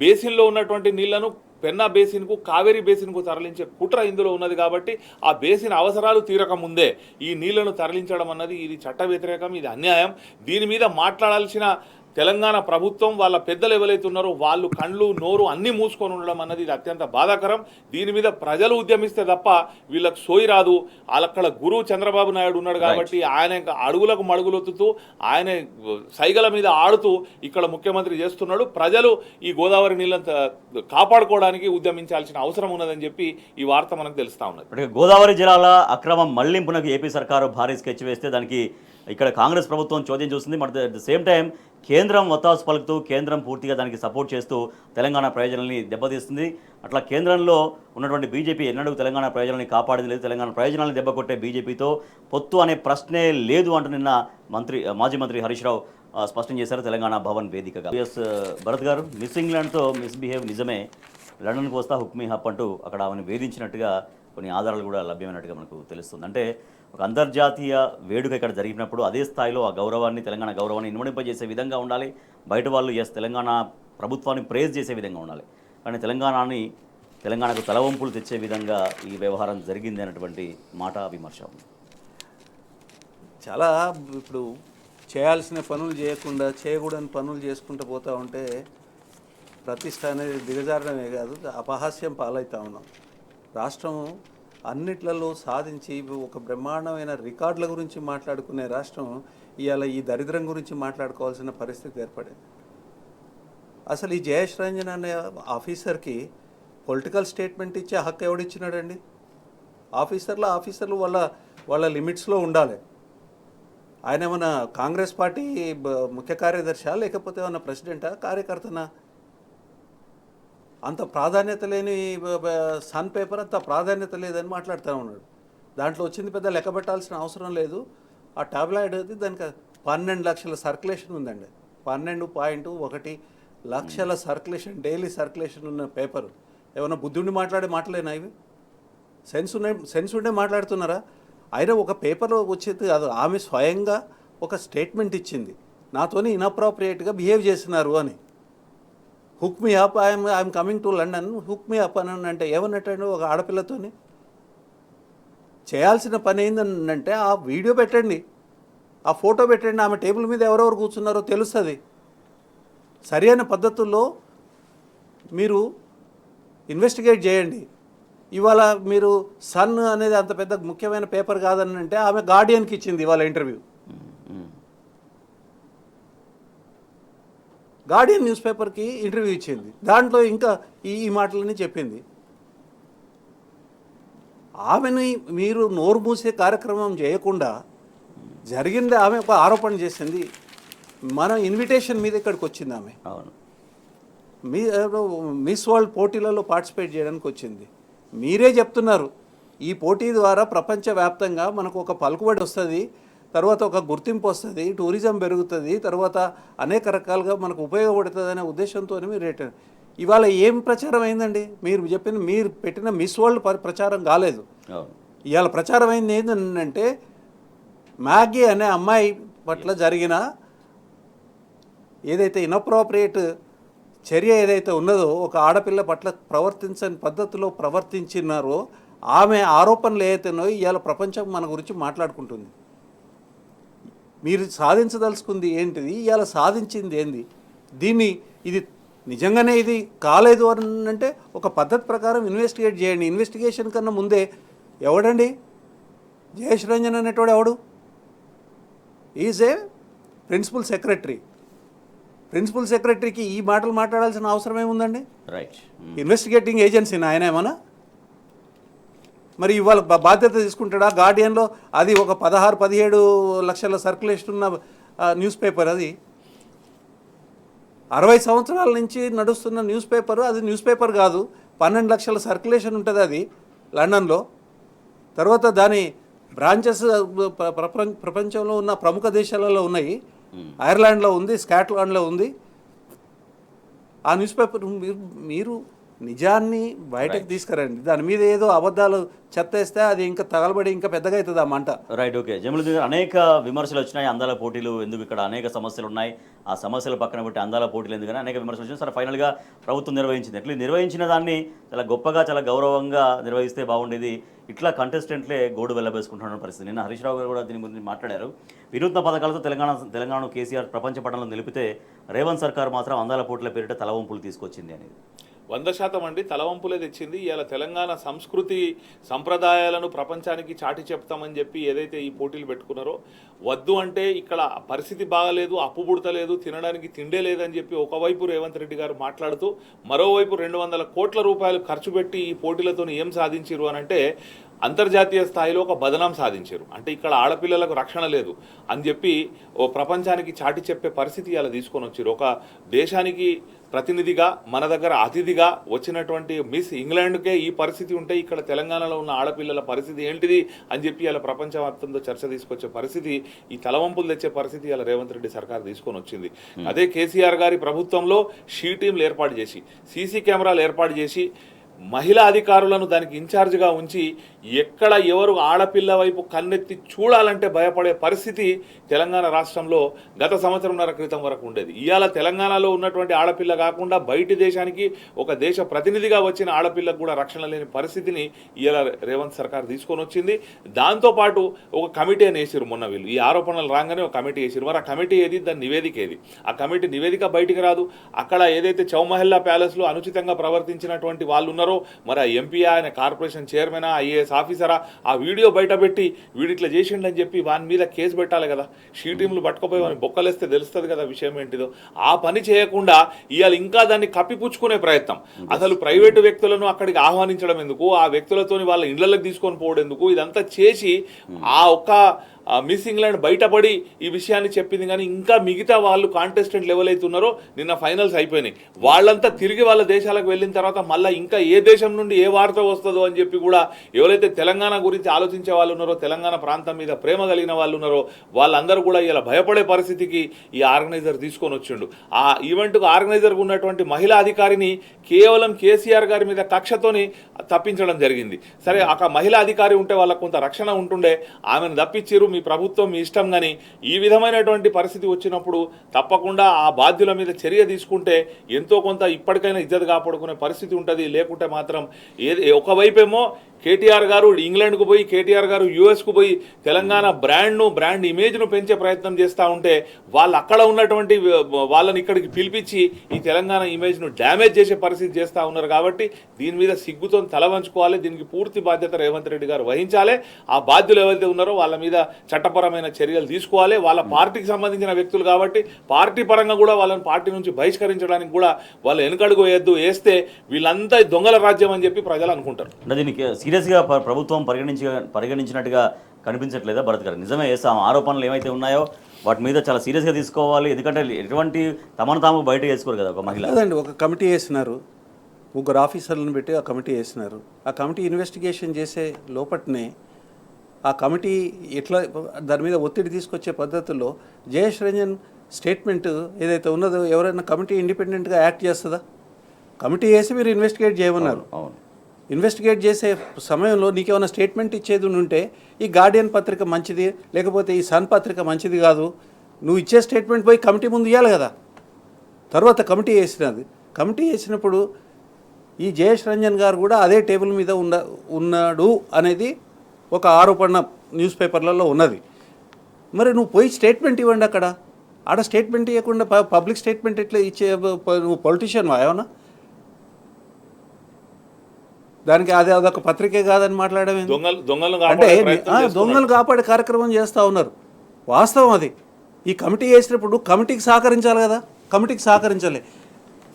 బేసిన్లో ఉన్నటువంటి నీళ్లను పెన్నా బేసిన్కు, కావేరీ బేసిన్కు తరలించే కుట్ర ఇందులో ఉన్నది కాబట్టి ఆ బేసిన్ అవసరాలు తీరక ముందే ఈ నీళ్లను తరలించడం అన్నది ఇది చట్ట వ్యతిరేకం, ఇది అన్యాయం. దీని మీద మాట్లాడాల్సిన తెలంగాణ ప్రభుత్వం వాళ్ళ పెద్దలు ఎవరైతే ఉన్నారో వాళ్ళు కళ్ళు నోరు అన్నీ మూసుకొని ఉండడం అన్నది ఇది అత్యంత బాధాకరం. దీని మీద ప్రజలు ఉద్యమిస్తే తప్ప వీళ్ళకి సోయి రాదు. అక్కడ గురువు చంద్రబాబు నాయుడు ఉన్నాడు కాబట్టి ఆయన అడుగులకు మడుగులొత్తుతూ ఆయన సైగల మీద ఆడుతూ ఇక్కడ ముఖ్యమంత్రి చేస్తున్నాడు. ప్రజలు ఈ గోదావరి నీళ్ళను కాపాడుకోవడానికి ఉద్యమించాల్సిన అవసరం ఉన్నదని చెప్పి ఈ వార్త మనకు తెలుస్తా ఉన్నది. గోదావరి జలాల అక్రమ మళ్లింపునకు ఏపీ సర్కారు భారీ స్కెచ్ వేస్తే దానికి ఇక్కడ కాంగ్రెస్ ప్రభుత్వం చోద్యం చూస్తుంది. But at the same time కేంద్రం వత్తాసు పలుకుతూ కేంద్రం పూర్తిగా దానికి సపోర్ట్ చేస్తూ తెలంగాణ ప్రయోజనాలని దెబ్బతీస్తుంది. అట్లా కేంద్రంలో ఉన్నటువంటి బీజేపీ ఎన్నడూ తెలంగాణ ప్రయోజనాన్ని కాపాడింది లేదు. తెలంగాణ ప్రయోజనాలను దెబ్బకొట్టే బీజేపీతో పొత్తు అనే ప్రశ్నే లేదు అంటూ నిన్న మాజీ మంత్రి హరీష్ రావు స్పష్టం చేశారు తెలంగాణ భవన్ వేదికగా. భరత్ గారు, మిస్ ఇంగ్లాండ్తో మిస్బిహేవ్ నిజమే, లండన్కి వస్తా హుక్మీ హప్ అంటూ అక్కడ ఆమెను వేధించినట్టుగా కొన్ని ఆధారాలు కూడా లభ్యమైనట్టుగా మనకు తెలుస్తుంది. అంటే ఒక అంతర్జాతీయ వేడుక ఇక్కడ జరిగినప్పుడు అదే స్థాయిలో ఆ గౌరవాన్ని, తెలంగాణ గౌరవాన్ని ఇనుమడింపజేసే విధంగా ఉండాలి. బయట వాళ్ళు తెలంగాణ ప్రభుత్వాన్ని ప్రేజ్ చేసే విధంగా ఉండాలి. కానీ తెలంగాణకు తలవంపులు తెచ్చే విధంగా ఈ వ్యవహారం జరిగింది అనేటువంటి మాట విమర్శ ఉంది. చాలా ఇప్పుడు చేయాల్సిన పనులు చేయకుండా చేయకూడని పనులు చేసుకుంటూ పోతూ ఉంటే ప్రతిష్ట అనేది దిగజారడమే కాదు, అపహాస్యం పాలవుతూ ఉన్నాం. రాష్ట్రం అన్నిట్లలో సాధించి ఒక బ్రహ్మాండమైన రికార్డుల గురించి మాట్లాడుకునే రాష్ట్రం ఇవాళ ఈ దరిద్రం గురించి మాట్లాడుకోవాల్సిన పరిస్థితి ఏర్పడింది. అసలు ఈ జయేష్ రంజన్ అనే ఆఫీసర్కి పొలిటికల్ స్టేట్మెంట్ ఇచ్చే హక్కు ఎవడిచ్చినాడండి? ఆఫీసర్లు వాళ్ళ లిమిట్స్లో ఉండాలి. ఆయన ఏమన్నా కాంగ్రెస్ పార్టీ ముఖ్య కార్యదర్శా లేకపోతే ఏమన్నా ప్రెసిడెంటా, కార్యకర్తనా? అంత ప్రాధాన్యత లేని సన్ పేపర్ అంత ప్రాధాన్యత లేదని మాట్లాడుతూ ఉన్నాడు. దాంట్లో వచ్చింది పెద్ద లెక్క పెట్టాల్సిన అవసరం లేదు. ఆ టాబ్లాయిడ్ అది దానికి 12 లక్షల సర్క్యులేషన్ ఉందండి. 12.1 లక్షల సర్క్యులేషన్, డైలీ సర్క్యులేషన్ ఉన్న పేపర్. ఏమన్నా బుద్ధుండి మాట్లాడే మాటలేనా ఇవి? సెన్స్ ఉండే మాట్లాడుతున్నారా? అయినా ఒక పేపర్లో వచ్చేది కాదు, ఆమె స్వయంగా ఒక స్టేట్మెంట్ ఇచ్చింది, నాతోని ఇన్అప్రోప్రియేట్గా బిహేవ్ చేస్తున్నారు అని. Hook me up, I'm coming to London, hook me up అని అంటే ఏమన్నట్టండి ఒక ఆడపిల్లతోని? చేయాల్సిన పని ఏంటంటే ఆ వీడియో పెట్టండి, ఆ ఫోటో పెట్టండి, ఆమె టేబుల్ మీద ఎవరెవరు కూర్చున్నారో తెలుస్తుంది. సరైన పద్ధతుల్లో మీరు ఇన్వెస్టిగేట్ చేయండి. ఇవాళ మీరు సన్ అనేది అంత పెద్ద ముఖ్యమైన పేపర్ కాదని అంటే ఆమె గార్డియన్కి ఇచ్చింది ఇవాళ ఇంటర్వ్యూ. గార్డియన్ న్యూస్ పేపర్కి ఇంటర్వ్యూ ఇచ్చింది. దాంట్లో ఇంకా ఈ మాటలని చెప్పింది. ఆమెని మీరు నోరు మూసే కార్యక్రమం చేయకుండా జరిగింది. ఆమె ఒక ఆరోపణ చేసింది, మన ఇన్విటేషన్ మీద ఇక్కడికి వచ్చింది ఆమె. అవును, మిస్ వరల్డ్ పోటీలలో పార్టిసిపేట్ చేయడానికి వచ్చింది. మీరే చెప్తున్నారు ఈ పోటీ ద్వారా ప్రపంచవ్యాప్తంగా మనకు ఒక పలుకుబడి వస్తుంది, తర్వాత ఒక గుర్తింపు వస్తుంది, టూరిజం పెరుగుతుంది, తర్వాత అనేక రకాలుగా మనకు ఉపయోగపడుతుంది అనే ఉద్దేశంతో మీరు ఇవాళ ఏం ప్రచారం అయిందండి? మీరు పెట్టిన మిస్ వరల్డ్ ప్రచారం కాలేదు. ఇవాళ ప్రచారం అయింది ఏంటంటే మ్యాగీ అనే అమ్మాయి పట్ల జరిగిన ఏదైతే ఇన్అప్రోప్రియేట్ చర్య ఏదైతే ఉన్నదో, ఒక ఆడపిల్ల పట్ల ప్రవర్తించని పద్ధతిలో ప్రవర్తించినారో ఆమె ఆరోపణలు ఏదైతున్నాయో ఇవాళ ప్రపంచం మన గురించి మాట్లాడుకుంటుంది. మీరు సాధించదలుచుకుంది ఏంటిది? ఇవాళ సాధించింది ఏంది? ఇది నిజంగానే ఇది కాలేదు అని అంటే ఒక పద్ధతి ప్రకారం ఇన్వెస్టిగేట్ చేయండి. ఇన్వెస్టిగేషన్ కన్నా ముందే ఎవడండి జయేష్ రంజన్ అనేటోడు ఎవడు? Is a principal secretary. Principal సెక్రటరీకి ఈ మాటలు మాట్లాడాల్సిన అవసరం ఏముందండి? రైట్. ఇన్వెస్టిగేటింగ్ ఏజెన్సీని ఆయన ఏమన్నా? మరి ఇవాళ బాధ్యత తీసుకుంటాడా? గార్డియన్లో అది ఒక 16-17 లక్షల సర్క్యులేషన్ ఉన్న న్యూస్ పేపర్. అది 60 సంవత్సరాల నుంచి నడుస్తున్న న్యూస్ పేపర్. అది న్యూస్ పేపర్ కాదు, 12 లక్షల సర్క్యులేషన్ ఉంటుంది అది లండన్లో. తర్వాత దాని బ్రాంచెస్ ప్రపంచంలో ఉన్న ప్రముఖ దేశాలలో ఉన్నాయి. ఐర్లాండ్లో ఉంది, స్కాట్లాండ్లో ఉంది. ఆ న్యూస్ పేపర్ మీరు నిజాన్ని బయటకు తీసుకురండి. దాని మీద ఏదో అబద్ధాలు చెత్తేస్తే అది ఇంకా తగలబడి ఇంకా పెద్దగా అవుతుంది ఆ మంట. Right, okay. జమీలుద్దీన్ గారు, అనేక విమర్శలు వచ్చినాయి. అందాల పోటీలు ఎందుకు, ఇక్కడ అనేక సమస్యలు ఉన్నాయి, ఆ సమస్యల పక్కన పెట్టి అందాల పోటీలు ఎందుకని అనేక విమర్శలు వచ్చినాయి. సరే, ఫైనల్గా ప్రభుత్వం నిర్వహించింది. అట్లా నిర్వహించిన దాన్ని చాలా గొప్పగా, చాలా గౌరవంగా నిర్వహిస్తే బాగుండేది. ఇట్లా కంటెస్టెంట్లే గోడు వెళ్ళబేసుకుంటున్న పరిస్థితి. నిన్న హరీష్ రావు గారు కూడా దీని గురించి మాట్లాడారు. వినూత్న పథకాలతో తెలంగాణను కేసీఆర్ ప్రపంచ పటంలో నిలిపితే రేవంత్ సర్కార్ మాత్రం అందాల పోటీల పేరిట తలవంపులు తీసుకొచ్చింది అనేది. 100% అండి, తలవంపులే తెచ్చింది. ఇలా తెలంగాణ సంస్కృతి సంప్రదాయాలను ప్రపంచానికి చాటి చెప్తామని చెప్పి ఏదైతే ఈ పోటీలు పెట్టుకున్నారో, వద్దు అంటే ఇక్కడ పరిస్థితి బాగలేదు, అప్పు పుడతలేదు, తినడానికి తిండే లేదని చెప్పి ఒకవైపు రేవంత్ రెడ్డి గారు మాట్లాడుతూ, మరోవైపు 200 కోట్ల రూపాయలు ఖర్చు పెట్టి ఈ పోటీలతో ఏం సాధించారు అని అంటే అంతర్జాతీయ స్థాయిలో ఒక బదనాం సాధించారు. అంటే ఇక్కడ ఆడపిల్లలకు రక్షణ లేదు అని చెప్పి ఓ ప్రపంచానికి చాటి చెప్పే పరిస్థితి అలా తీసుకొని వచ్చారు. ఒక దేశానికి ప్రతినిధిగా, మన దగ్గర అతిథిగా వచ్చినటువంటి మిస్ ఇంగ్లాండ్కే ఈ పరిస్థితి ఉంటే ఇక్కడ తెలంగాణలో ఉన్న ఆడపిల్లల పరిస్థితి ఏంటిది అని చెప్పి అలా ప్రపంచవ్యాప్తంగా చర్చ తీసుకొచ్చే పరిస్థితి, ఈ తలవంపులు తెచ్చే పరిస్థితి అలా రేవంత్ రెడ్డి సర్కార్ తీసుకొని వచ్చింది. అదే కేసీఆర్ గారి ప్రభుత్వంలో షీ టీంలు ఏర్పాటు చేసి, సీసీ కెమెరాలు ఏర్పాటు చేసి, మహిళా అధికారులను దానికి ఇన్ఛార్జ్గా ఉంచి ఎక్కడ ఎవరు ఆడపిల్ల వైపు కన్నెత్తి చూడాలంటే భయపడే పరిస్థితి తెలంగాణ రాష్ట్రంలో గత సంవత్సరంన్నర క్రితం వరకు ఉండేది. ఇవాళ తెలంగాణలో ఉన్నటువంటి ఆడపిల్ల కాకుండా బయటి దేశానికి ఒక దేశ ప్రతినిధిగా వచ్చిన ఆడపిల్లకు కూడా రక్షణ లేని పరిస్థితిని ఇవాళ రేవంత్ సర్కార్ తీసుకొని వచ్చింది. దాంతోపాటు ఒక కమిటీ అని వేసారు మొన్న. వీళ్ళు ఈ ఆరోపణలు రాగానే ఒక కమిటీ వేసారు. మరి ఆ కమిటీ ఏది, దాని నివేదిక ఏది? ఆ కమిటీ నివేదిక బయటికి రాదు. అక్కడ ఏదైతే చౌమహల్లా ప్యాలెస్లో అనుచితంగా ప్రవర్తించినటువంటి వాళ్ళు ఉన్నారో, మరి ఆ ఎంపీ, ఆయన కార్పొరేషన్ చైర్మనా, ఐఏఎస్ ఆఫీసరా, ఆ వీడియో బయటపెట్టి వీడిట్లా చేసిండని చెప్పి వాని మీద కేసు పెట్టాలి కదా. షీ టీంలు పట్టుకుపోయి వాని బొక్కలేస్తే తెలుస్తుంది కదా విషయం ఏంటిదో. ఆ పని చేయకుండా ఇవాళ ఇంకా దాన్ని కప్పిపుచ్చుకునే ప్రయత్నం. అసలు ప్రైవేటు వ్యక్తులను అక్కడికి ఆహ్వానించడం ఎందుకు, ఆ వ్యక్తులతో వాళ్ళ ఇళ్లలోకి తీసుకొని పోవడం ఎందుకు, ఇదంతా చేసి ఆ ఒక్క మిస్ ఇంగ్లాండ్ బయటపడి ఈ విషయాన్ని చెప్పింది. కానీ ఇంకా మిగతా వాళ్ళు కాంటెస్టెంట్ లెవెల్ అయితే ఉన్నారో నిన్న ఫైనల్స్ అయిపోయినాయి. వాళ్ళంతా తిరిగి వాళ్ళ దేశాలకు వెళ్ళిన తర్వాత మళ్ళీ ఇంకా ఏ దేశం నుండి ఏ వార్త వస్తుందో అని చెప్పి కూడా ఎవరైతే తెలంగాణ గురించి ఆలోచించే వాళ్ళు ఉన్నారో, తెలంగాణ ప్రాంతం మీద ప్రేమ కలిగిన వాళ్ళు ఉన్నారో, వాళ్ళందరూ కూడా ఇలా భయపడే పరిస్థితికి ఈ ఆర్గనైజర్ తీసుకొని వచ్చిండు. ఆ ఈవెంట్కు ఆర్గనైజర్గా ఉన్నటువంటి మహిళా అధికారిని కేవలం కేసీఆర్ గారి మీద కక్షతోని తప్పించడం జరిగింది. సరే, అక్కడ మహిళా అధికారి ఉంటే వాళ్ళకు కొంత రక్షణ ఉంటుండే, ఆమెను తప్పించారు. మీ మీ ప్రభుత్వం మీ ఇష్టం. కానీ ఈ విధమైనటువంటి పరిస్థితి వచ్చినప్పుడు తప్పకుండా ఆ బాధ్యుల మీద చర్య తీసుకుంటే ఎంతో కొంత ఇప్పటికైనా ఇజ్జత్ కాపాడుకునే పరిస్థితి ఉంటుంది. లేకుంటే మాత్రం ఒకవైపేమో కేటీఆర్ గారు ఇంగ్లాండ్కు పోయి, కేటీఆర్ గారు యూఎస్కు పోయి తెలంగాణ బ్రాండ్ ఇమేజ్ను పెంచే ప్రయత్నం చేస్తూ ఉంటే వాళ్ళు అక్కడ ఉన్నటువంటి వాళ్ళని ఇక్కడికి పిలిపించి ఈ తెలంగాణ ఇమేజ్ను డ్యామేజ్ చేసే పరిస్థితి చేస్తూ ఉన్నారు. కాబట్టి దీని మీద సిగ్గుతో తల వంచుకోవాలి. దీనికి పూర్తి బాధ్యత రేవంత్ రెడ్డి గారు వహించాలి. ఆ బాధ్యులు ఎవరైతే ఉన్నారో వాళ్ళ మీద చట్టపరమైన చర్యలు తీసుకోవాలి. వాళ్ళ పార్టీకి సంబంధించిన వ్యక్తులు కాబట్టి పార్టీ పరంగా కూడా వాళ్ళని పార్టీ నుంచి బహిష్కరించడానికి కూడా వాళ్ళు వెనుకడుగు వేస్తే వీళ్ళంతా దొంగల రాజ్యం అని చెప్పి ప్రజలు అనుకుంటారు. అంటే దీనికి సీరియస్గా ప్రభుత్వం పరిగణించినట్టుగా కనిపించట్లేదా భరత్ గారు? నిజమే, ఆరోపణలు ఏమైతే ఉన్నాయో వాటి మీద చాలా సీరియస్గా తీసుకోవాలి. ఎందుకంటే ఎటువంటి తమను తాము బయట చేసుకోరు కదా ఒక మహిళ. లేదండి, ఒక కమిటీ వేసినారు, ముగ్గురు ఆఫీసర్లను పెట్టి ఆ కమిటీ వేసినారు. ఆ కమిటీ ఇన్వెస్టిగేషన్ చేసే లోపట్నే ఆ కమిటీ ఎట్లా దాని మీద ఒత్తిడి తీసుకొచ్చే పద్ధతుల్లో జయేష్ రంజన్ స్టేట్మెంట్ ఏదైతే ఉన్నదో ఎవరైనా కమిటీ ఇండిపెండెంట్గా యాక్ట్ చేస్తుందా? కమిటీ వేసి మీరు ఇన్వెస్టిగేట్ చేయమన్నారు. అవును, ఇన్వెస్టిగేట్ చేసే సమయంలో నీకేమైనా స్టేట్మెంట్ ఇచ్చేది ఉంటే ఈ గార్డియన్ పత్రిక మంచిది, లేకపోతే ఈ సన్ పత్రిక మంచిది కాదు, నువ్వు ఇచ్చే స్టేట్మెంట్ పోయి కమిటీ ముందు ఇవ్వాలి కదా. తర్వాత కమిటీ వేసినది. కమిటీ వేసినప్పుడు ఈ జయేష్ రంజన్ గారు కూడా అదే టేబుల్ మీద ఉన్నాడు అనేది ఒక ఆరోపణ న్యూస్ పేపర్లలో ఉన్నది. మరి నువ్వు పోయి స్టేట్మెంట్ ఇవ్వండి. ఆడ స్టేట్మెంట్ ఇవ్వకుండా పబ్లిక్ స్టేట్మెంట్ ఎట్లా ఇచ్చే? నువ్వు పొలిటీషియన్ ఏమన్నా? దానికి అదొక పత్రికే కాదని మాట్లాడమే అంటే దొంగలు కాపాడే కార్యక్రమం చేస్తూ ఉన్నారు. వాస్తవం అది. ఈ కమిటీ వేసినప్పుడు కమిటీకి సహకరించాలి కదా. కమిటీకి సహకరించాలి.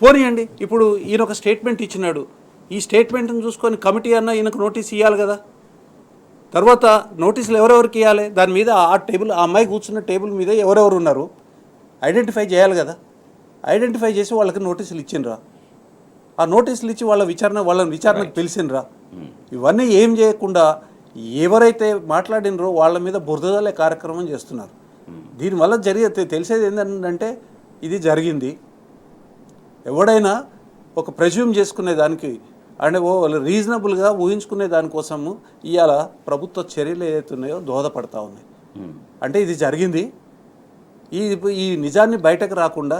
పోనీయండి, ఇప్పుడు ఈయన ఒక స్టేట్మెంట్ ఇచ్చినాడు. ఈ స్టేట్మెంట్ని చూసుకొని కమిటీ అన్న ఈయనకు నోటీస్ ఇవ్వాలి కదా. తర్వాత నోటీసులు ఎవరెవరికి ఇవ్వాలి? దాని మీద ఆ అమ్మాయి కూర్చున్న టేబుల్ మీద ఎవరెవరు ఉన్నారు ఐడెంటిఫై చేయాలి కదా. ఐడెంటిఫై చేసి వాళ్ళకి నోటీసులు ఇచ్చిండ్రా? ఆ నోటీసులు ఇచ్చి వాళ్ళని విచారణకు పిలిచిండ్రా? ఇవన్నీ ఏం చేయకుండా ఎవరైతే మాట్లాడినరో వాళ్ళ మీద బురదలే కార్యక్రమం చేస్తున్నారు. దీనివల్ల తెలిసేది ఏంటంటే ఇది జరిగింది. ఎవడైనా ఒక ప్రెజ్యూమ్ చేసుకునే దానికి అంటే వాళ్ళు రీజనబుల్గా ఊహించుకునే దానికోసము ఇవాళ ప్రభుత్వ చర్యలు ఏదైతే ఉన్నాయో దోహదపడతా ఉన్నాయి. అంటే ఇది జరిగింది. ఈ నిజాన్ని బయటకు రాకుండా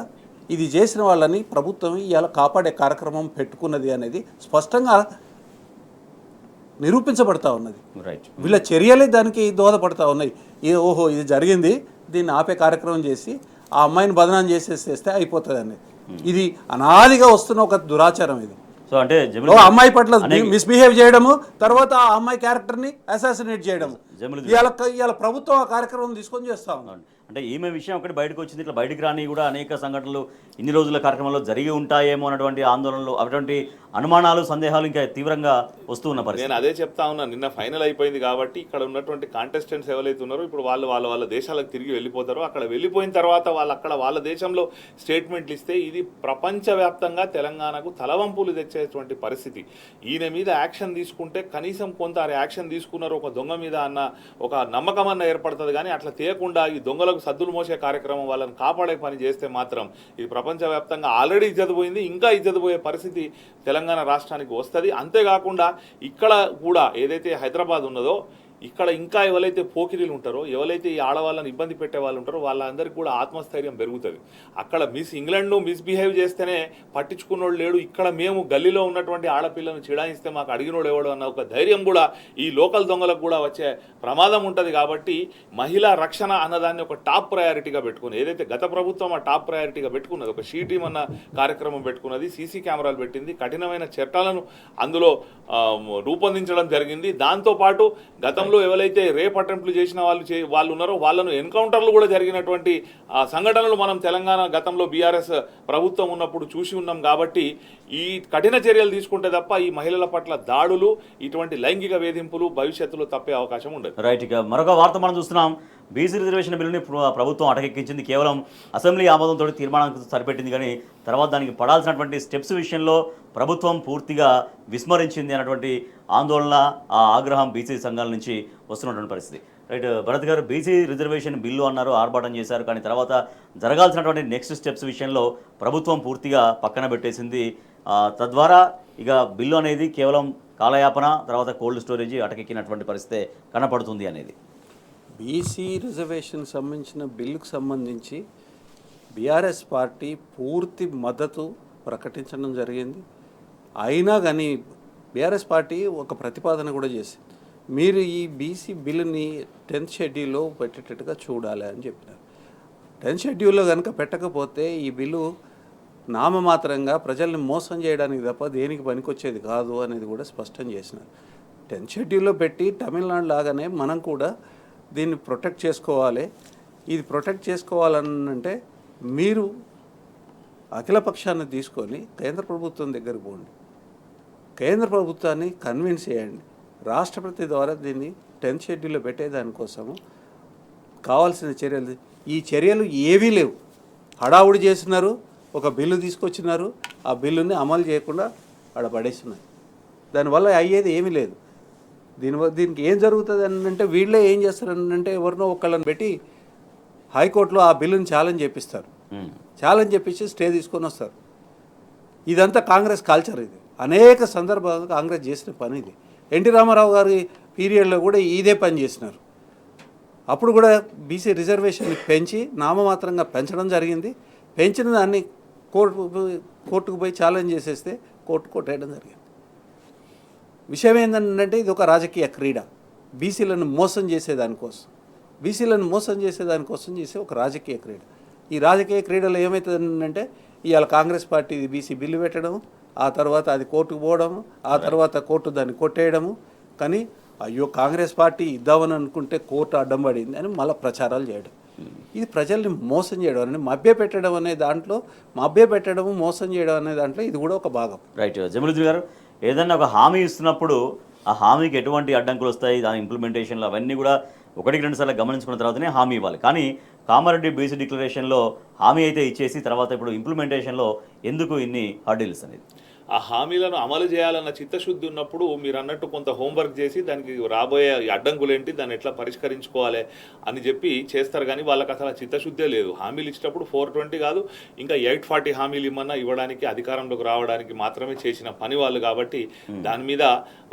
ఇది చేసిన వాళ్ళని ప్రభుత్వం ఇవాళ కాపాడే కార్యక్రమం పెట్టుకున్నది అనేది స్పష్టంగా నిరూపించబడతా ఉన్నది. వీళ్ళ చర్యలే దానికి దోహదపడతా ఉన్నాయి. ఓహో ఇది జరిగింది, దీన్ని ఆపే కార్యక్రమం చేసి ఆ అమ్మాయిని బదనాం చేసేస్తే అయిపోతుంది అనేది. ఇది అనాదిగా వస్తున్న ఒక దురాచారం ఇది. సో అంటే అమ్మాయి పట్ల మిస్బిహేవ్ చేయడము, తర్వాత ఆ అమ్మాయి క్యారెక్టర్ని అసాసినేట్ చేయడము, ఇవాళ ప్రభుత్వం ఆ కార్యక్రమం తీసుకొని చేస్తా ఉంది. అంటే ఈమె విషయం ఒకటి బయటకు వచ్చింది. ఇట్లా బయటకు రాని కూడా అనేక సంఘటనలు ఇన్ని రోజుల కార్యక్రమంలో జరిగి ఉంటాయేమో అన్నటువంటి ఆందోళనలు, అటువంటి అనుమానాలు, సందేహాలు ఇంకా తీవ్రంగా వస్తూ ఉన్న పరిస్థితి. నేను అదే చెప్తా ఉన్నా. నిన్న ఫైనల్ అయిపోయింది కాబట్టి ఇక్కడ ఉన్నటువంటి కాంటెస్టెంట్స్ ఎవరైతే ఉన్నారో ఇప్పుడు వాళ్ళ దేశాలకు తిరిగి వెళ్ళిపోతారో, అక్కడ వెళ్ళిపోయిన తర్వాత వాళ్ళ దేశంలో స్టేట్మెంట్లు ఇస్తే ఇది ప్రపంచవ్యాప్తంగా తెలంగాణకు తలవంపులు తెచ్చేటువంటి పరిస్థితి. ఈయన మీద యాక్షన్ తీసుకుంటే కనీసం కొంత యాక్షన్ తీసుకున్నారు ఒక దొంగ మీద అన్న ఒక నమ్మకం అన్న ఏర్పడుతుంది. కానీ అట్లా తీయకుండా ఈ దొంగలకు సద్దులు మోసే కార్యక్రమం, వాళ్ళని కాపాడే పని చేస్తే మాత్రం ఇది ప్రపంచవ్యాప్తంగా ఆల్రెడీ ఇజ్జత్ పోయింది, ఇంకా ఇజ్జత్ పోయే పరిస్థితి తెలంగాణ రాష్ట్రానికి వస్తుంది. అంతేకాకుండా ఇక్కడ కూడా ఏదైతే హైదరాబాద్ ఉన్నదో ఇక్కడ ఇంకా ఎవరైతే పోకిరీలు ఉంటారో, ఎవరైతే ఈ ఆడవాళ్ళని ఇబ్బంది పెట్టే వాళ్ళు ఉంటారో వాళ్ళందరికీ కూడా ఆత్మస్థైర్యం పెరుగుతుంది. అక్కడ ఇంగ్లాండ్ను మిస్బిహేవ్ చేస్తేనే పట్టించుకున్నోడు లేడు, ఇక్కడ మేము గల్లీలో ఉన్నటువంటి ఆడపిల్లను చిడాయిస్తే మాకు అడిగినోడు ఎవడు అన్న ఒక ధైర్యం కూడా ఈ లోకల్ దొంగలకు కూడా వచ్చే ప్రమాదం ఉంటుంది. కాబట్టి మహిళా రక్షణ అన్నదాన్ని ఒక టాప్ ప్రయారిటీగా పెట్టుకుని, ఏదైతే గత ప్రభుత్వం ఆ టాప్ ప్రయారిటీగా పెట్టుకున్నది, ఒక షీ టీమ్ అన్న కార్యక్రమం పెట్టుకున్నది, సీసీ కెమెరాలు పెట్టింది, కఠినమైన చట్టాలను అందులో రూపొందించడం జరిగింది. దాంతోపాటు గతంలో ఎవరైతే రేప్ అటెంప్ట్లు చేసిన వాళ్ళు ఉన్నారో వాళ్ళను ఎన్కౌంటర్లు కూడా జరిగినటువంటి సంఘటనలు మనం తెలంగాణ గతంలో బీఆర్ఎస్ ప్రభుత్వం ఉన్నప్పుడు చూసి ఉన్నాం. కాబట్టి ఈ కఠిన చర్యలు తీసుకుంటే తప్ప ఈ మహిళల పట్ల దాడులు, ఇటువంటి లైంగిక వేధింపులు భవిష్యత్తులో తప్పే అవకాశం ఉండదు. రైట్. ఇక మరొక వార్త మనం చూస్తున్నాం. బీసీ రిజర్వేషన్ బిల్లుని ప్రభుత్వం అటకెక్కించింది. కేవలం అసెంబ్లీ ఆమోదంతో తీర్మానానికి సరిపెట్టింది. కానీ తర్వాత దానికి పడాల్సినటువంటి స్టెప్స్ విషయంలో ప్రభుత్వం పూర్తిగా విస్మరించింది అన్నటువంటి ఆందోళన, ఆ ఆగ్రహం బీసీ సంఘాల నుంచి వస్తున్నటువంటి పరిస్థితి. రైట్ భరత్ గారు, బీసీ రిజర్వేషన్ బిల్లు అన్నారు, ఆర్భాటం చేశారు. కానీ తర్వాత జరగాల్సినటువంటి నెక్స్ట్ స్టెప్స్ విషయంలో ప్రభుత్వం పూర్తిగా పక్కన పెట్టేసింది. తద్వారా ఇక బిల్లు అనేది కేవలం కాలయాపన, తర్వాత కోల్డ్ స్టోరేజ్ అటకెక్కినటువంటి పరిస్థితి కనపడుతుంది అనేది. బీసీ రిజర్వేషన్ సంబంధించిన బిల్లుకు సంబంధించి బీఆర్ఎస్ పార్టీ పూర్తి మద్దతు ప్రకటించడం జరిగింది. అయినా కానీ బీఆర్ఎస్ పార్టీ ఒక ప్రతిపాదన కూడా చేసింది, మీరు ఈ బీసీ బిల్లుని 10th షెడ్యూల్లో పెట్టేటట్టుగా చూడాలి అని చెప్పినారు. 10th షెడ్యూల్లో కనుక పెట్టకపోతే ఈ బిల్లు నామమాత్రంగా ప్రజల్ని మోసం చేయడానికి తప్ప దేనికి పనికొచ్చేది కాదు అనేది కూడా స్పష్టం చేసినారు. 10th షెడ్యూల్లో పెట్టి తమిళనాడు లాగానే మనం కూడా దీన్ని ప్రొటెక్ట్ చేసుకోవాలి. ఇది ప్రొటెక్ట్ చేసుకోవాలనంటే మీరు అఖిలపక్షాన్ని తీసుకొని కేంద్ర ప్రభుత్వం దగ్గరకు పోండి, కేంద్ర ప్రభుత్వాన్ని కన్విన్స్ చేయండి, రాష్ట్రపతి ద్వారా దీన్ని 10th షెడ్యూల్లో పెట్టేదానికోసము కావాల్సిన చర్యలు, ఈ చర్యలు ఏవీ లేవు. హడావుడి చేస్తున్నారు, ఒక బిల్లు తీసుకొచ్చినారు, ఆ బిల్లుని అమలు చేయకుండా ఆడ పడేస్తున్నారు. దానివల్ల అయ్యేది ఏమీ లేదు. దీనికి ఏం జరుగుతుంది అని అంటే వీళ్ళే ఏం చేస్తారనంటే ఎవరినో ఒకళ్ళని పెట్టి హైకోర్టులో ఆ బిల్లుని ఛాలెంజ్ చేపిస్తారు. ఛాలెంజ్ చేపించి స్టే తీసుకొని వస్తారు. ఇదంతా కాంగ్రెస్ కల్చర్. ఇది అనేక సందర్భాల్లో కాంగ్రెస్ చేసిన పని ఇది. ఎన్టీ రామారావు గారి పీరియడ్లో కూడా ఇదే పని చేసినారు. అప్పుడు కూడా బీసీ రిజర్వేషన్ని పెంచి నామమాత్రంగా పెంచడం జరిగింది. పెంచిన దాన్ని కోర్టుకు పోయి ఛాలెంజ్ చేసేస్తే కోర్టు కొట్టేయడం జరిగింది. విషయం ఏంటంటే ఇది ఒక రాజకీయ క్రీడ. బీసీలను మోసం చేసేదానికోసం చేసే ఒక రాజకీయ క్రీడ. ఈ రాజకీయ క్రీడలో ఏమవుతుందంటే ఇవాళ కాంగ్రెస్ పార్టీ బీసీ బిల్లు పెట్టడం, ఆ తర్వాత అది కోర్టుకు పోవడము, ఆ తర్వాత కోర్టు దాన్ని కొట్టేయడము. కానీ అయ్యో కాంగ్రెస్ పార్టీ ఇద్దామని అనుకుంటే కోర్టు అడ్డం పడింది అని మళ్ళీ ప్రచారాలు చేయడం. ఇది ప్రజల్ని మోసం చేయడం అని మభ్యపెట్టడం అనే దాంట్లో, మోసం చేయడం అనే దాంట్లో ఇది కూడా ఒక భాగం. రైట్. జమీలుద్దీన్ గారు, ఏదైనా ఒక హామీ ఇస్తున్నప్పుడు ఆ హామీకి ఎటువంటి అడ్డంకులు వస్తాయి, దాని ఇంప్లిమెంటేషన్లో అవన్నీ కూడా 1-2 సార్లు గమనించుకున్న తర్వాతనే హామీ ఇవ్వాలి. కానీ కామారెడ్డి బీసీ డిక్లరేషన్లో హామీ అయితే ఇచ్చేసి తర్వాత ఇప్పుడు ఇంప్లిమెంటేషన్లో ఎందుకు ఇన్ని హర్డిల్స్ అనేది? ఆ హామీలను అమలు చేయాలన్న చిత్తశుద్ధి ఉన్నప్పుడు మీరు అన్నట్టు కొంత హోంవర్క్ చేసి దానికి రాబోయే అడ్డంకులేంటి, దాన్ని ఎట్లా పరిష్కరించుకోవాలి అని చెప్పి చేస్తారు. కానీ వాళ్ళకి అసలు చిత్తశుద్ధే లేదు. హామీలు ఇచ్చినప్పుడు 420 కాదు, ఇంకా 840 హామీలు ఇమ్మన్నా ఇవ్వడానికి, అధికారంలోకి రావడానికి మాత్రమే చేసిన పని వాళ్ళు. కాబట్టి దాని మీద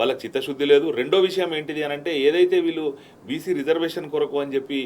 వాళ్ళకి చిత్తశుద్ధి లేదు. రెండో విషయం ఏంటిది అని అంటే, ఏదైతే వీళ్ళు బీసీ రిజర్వేషన్ కొరకు అని చెప్పి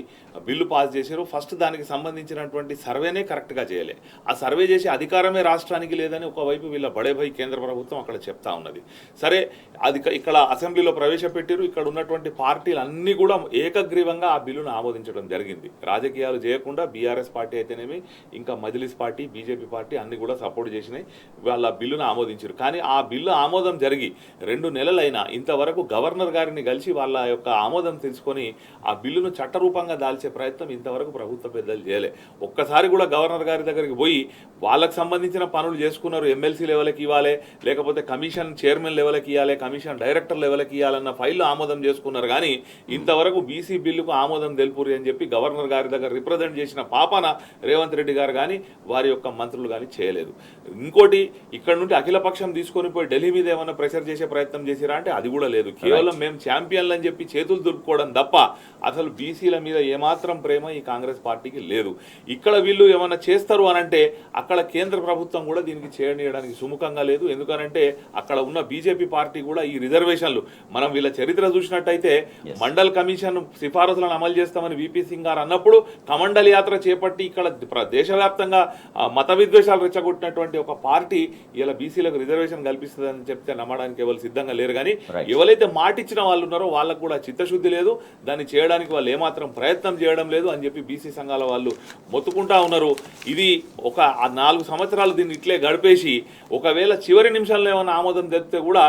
బిల్లు పాస్ చేశారో ఫస్ట్ దానికి సంబంధించినటువంటి సర్వేనే కరెక్ట్గా చేయలే. ఆ సర్వే చేసి అధికారమే రాష్ట్రానికి లేదని ఒకవైపు వీళ్ళ బడేభాయ్ కేంద్ర ప్రభుత్వం అక్కడ చెప్తా ఉన్నది. సరే, అది ఇక్కడ అసెంబ్లీలో ప్రవేశపెట్టారు. ఇక్కడ ఉన్నటువంటి పార్టీలు అన్నీ కూడా ఏకగ్రీవంగా ఆ బిల్లును ఆమోదించడం జరిగింది. రాజకీయాలు చేయకుండా బీఆర్ఎస్ పార్టీ అయితేనేమి, ఇంకా మజ్లిస్ పార్టీ, బీజేపీ పార్టీ అన్ని కూడా సపోర్ట్ చేసినాయి. వాళ్ళ బిల్లును ఆమోదించారు. కానీ ఆ బిల్లు ఆమోదం జరిగి 2 నెలలైనా ఇంతవరకు గవర్నర్ గారిని కలిసి వాళ్ళ యొక్క ఆమోదం తెలుసుకొని ఆ బిల్లును చట్టరూపంగా దాల్చే ప్రయత్నం ఇంతవరకు ప్రభుత్వ పెద్దలు చేయలే. ఒక్కసారి కూడా గవర్నర్ గారి దగ్గరికి పోయి వాళ్ళకు సంబంధించిన పనులు చేసుకున్నారు. ఎమ్మెల్సీ లెవెల్కి ఇవ్వాలి, లేకపోతే కమిషన్ చైర్మన్ లెవెల్కి ఇవ్వాలి, కమిషన్ డైరెక్టర్ లెవెల్కి ఇవ్వాలన్న ఫైల్లో ఆమోదం చేసుకున్నారు. కానీ ఇంతవరకు బీసీ బిల్లుకు ఆమోదం తెలుపురి అని చెప్పి గవర్నర్ గారి దగ్గర రిప్రజెంట్ చేసిన పాపన రేవంత్ రెడ్డి గారు కానీ వారి యొక్క మంత్రులు కానీ చేయలేదు. ఇంకోటి, ఇక్కడ నుండి అఖిలపక్షం తీసుకొని పోయి ఢిల్లీ మీద ఏమైనా ప్రెషర్ చేసే ప్రయత్నం చేసిరా అంటే అది కూడా లేదు. కేవలం మేము ఛాంపియన్లు అని చెప్పి చేతులు దులుపుకోవడం తప్ప అసలు బీసీల మీద ఏమాత్రం ప్రేమ ఈ కాంగ్రెస్ పార్టీకి లేదు. ఇక్కడ వీళ్ళు ఏమైనా చేస్తారు అనంటే అక్కడ కేంద్ర ప్రభుత్వం కూడా దీనికి చేయడానికి సుముఖంగా లేదు. ఎందుకనంటే అక్కడ ఉన్న బీజేపీ పార్టీ కూడా ఈ రిజర్వేషన్లు, మనం వీళ్ళ చరిత్ర చూసినట్టయితే మండల్ కమిషన్ సిఫారసులను అమలు చేస్తామని విపి సింగ్ గారు అన్నప్పుడు కమండల్ యాత్ర చేపట్టి ఇక్కడ దేశవ్యాప్తంగా మత విద్వేషాలు రెచ్చగొట్టినటువంటి ఒక పార్టీ ఇలా బీసీలకు రిజర్వేషన్ కల్పిస్తుందని చెప్తే నమ్మడానికి ఎవరు సిద్ధంగా లేరు. కానీ ఎవరైతే మాటిచ్చిన వాళ్ళు ఉన్నారో వాళ్ళకు కూడా చిత్తశుద్ధి లేదు, దాన్ని చేయడానికి వాళ్ళు ఏమాత్రం ప్రయత్నం చేయడం లేదు అని చెప్పి బీసీ సంఘాల వాళ్ళు మొత్తుకుంటా ఉన్నారు. ఇది ఒక 4 సంవత్సరాలు దీన్ని ఇట్లే గడిపేసి ఒకవేళ చివరి నిమిషంలో ఏమైనా ఆమోదం తెలిపితే కూడా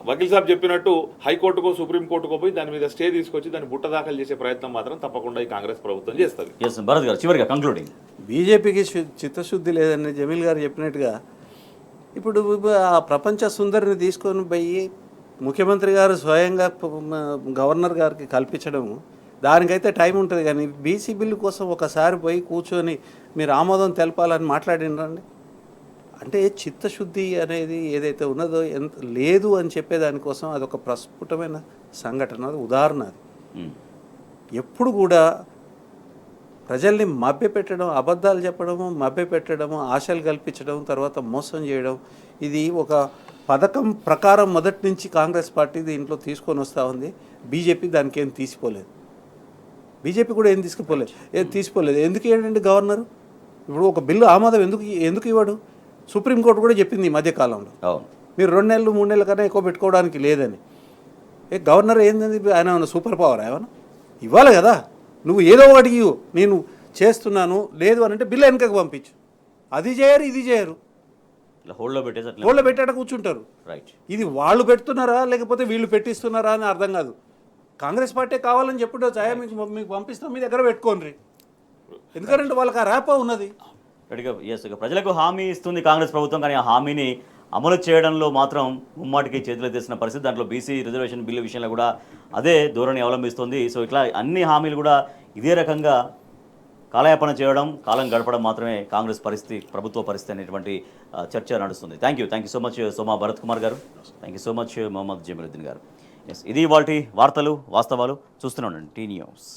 వకీల్ సాబ్ చెప్పినట్టు హైకోర్టుకో సుప్రీంకోర్టుకో పోయి దాని మీద స్టే తీసుకొచ్చి దాన్ని బుట్ట దాఖలు చేసే ప్రయత్నం మాత్రం తప్పకుండా ఈ కాంగ్రెస్ ప్రభుత్వం చేస్తుంది. భరత్ గారు, చివరిగా కంక్లూడింగ్. బీజేపీకి చిత్తశుద్ధి లేదని జమీల్ గారు చెప్పినట్టుగా ఇప్పుడు ఆ ప్రపంచ సుందరిని తీసుకొని పోయి ముఖ్యమంత్రి గారు స్వయంగా గవర్నర్ గారికి కల్పించడం, దానికైతే టైం ఉంటుంది. కానీ బీసీ బిల్లు కోసం ఒకసారి పోయి కూర్చొని మీరు ఆమోదం తెలపాలని మాట్లాడినండి అంటే చిత్తశుద్ధి అనేది ఏదైతే ఉన్నదో ఎంత లేదు అని చెప్పేదానికోసం అదొక ప్రస్ఫుటమైన సంఘటన, ఉదాహరణ. అది ఎప్పుడు కూడా ప్రజల్ని మభ్యపెట్టడం, అబద్ధాలు చెప్పడము, మభ్యపెట్టడము, ఆశలు కల్పించడం, తర్వాత మోసం చేయడం, ఇది ఒక పథకం ప్రకారం మొదటి నుంచి కాంగ్రెస్ పార్టీ దీంట్లో తీసుకొని వస్తూ ఉంది. బీజేపీ దానికి ఏం తీసిపోలేదు. బీజేపీ కూడా ఏం తీసుకోలేదు. ఎందుకు ఇవ్వడండి గవర్నరు? ఇప్పుడు ఒక బిల్లు ఆమోదం ఎందుకు ఇవ్వడు? సుప్రీంకోర్టు కూడా చెప్పింది ఈ మధ్యకాలంలో, అవును. మీరు 2 నెలలు 3 నెలల కన్నా ఎక్కువ పెట్టుకోవడానికి లేదని. గవర్నర్ ఏంది, ఆయన ఏమన్నా సూపర్ పవర్ ఏమన్నా? ఇవ్వాలి కదా. నువ్వు ఏదో ఒకటి ఇవ్వు, నేను చేస్తున్నాను, లేదు అని అంటే బిల్లు వెనకకు పంపించు. అది చేయరు, ఇది చేయరు, ఇలా హోల్డ్లో పెట్టేసి అట్లా హోల్డ్లో పెట్టాట కూర్చుంటారు. రైట్. ఇది వాళ్ళు పెడుతున్నారా లేకపోతే వీళ్ళు పెట్టిస్తున్నారా అని అర్థం కాదు. కాంగ్రెస్ పార్టీ కావాలని చెప్పుంటే చాయా మీకు పంపిస్తాం, మీ దగ్గర పెట్టుకోండి. ఎందుకంటే వాళ్ళకి ఆ ర్యాపో ఉన్నది. రెడీగా ఎస్. ఇక ప్రజలకు హామీ ఇస్తుంది కాంగ్రెస్ ప్రభుత్వం, కానీ ఆ హామీని అమలు చేయడంలో మాత్రం ముమ్మాటికి చేతులు తీసిన పరిస్థితి. దాంట్లో బీసీ రిజర్వేషన్ బిల్లు విషయంలో కూడా అదే ధోరణి అవలంబిస్తుంది. సో ఇట్లా అన్ని హామీలు కూడా ఇదే రకంగా కాలయాపన చేయడం, కాలం గడపడం మాత్రమే కాంగ్రెస్ పరిస్థితి, ప్రభుత్వ పరిస్థితి అనేటువంటి చర్చ నడుస్తుంది. Thank you so much Soma Bharat Kumar garu. Thank you so much Mohammad Jamiluddin garu. Yes, ఇది ఇవాల్టి వార్తలు వాస్తవాలు. చూస్తూనే ఉండండి టీ న్యూస్.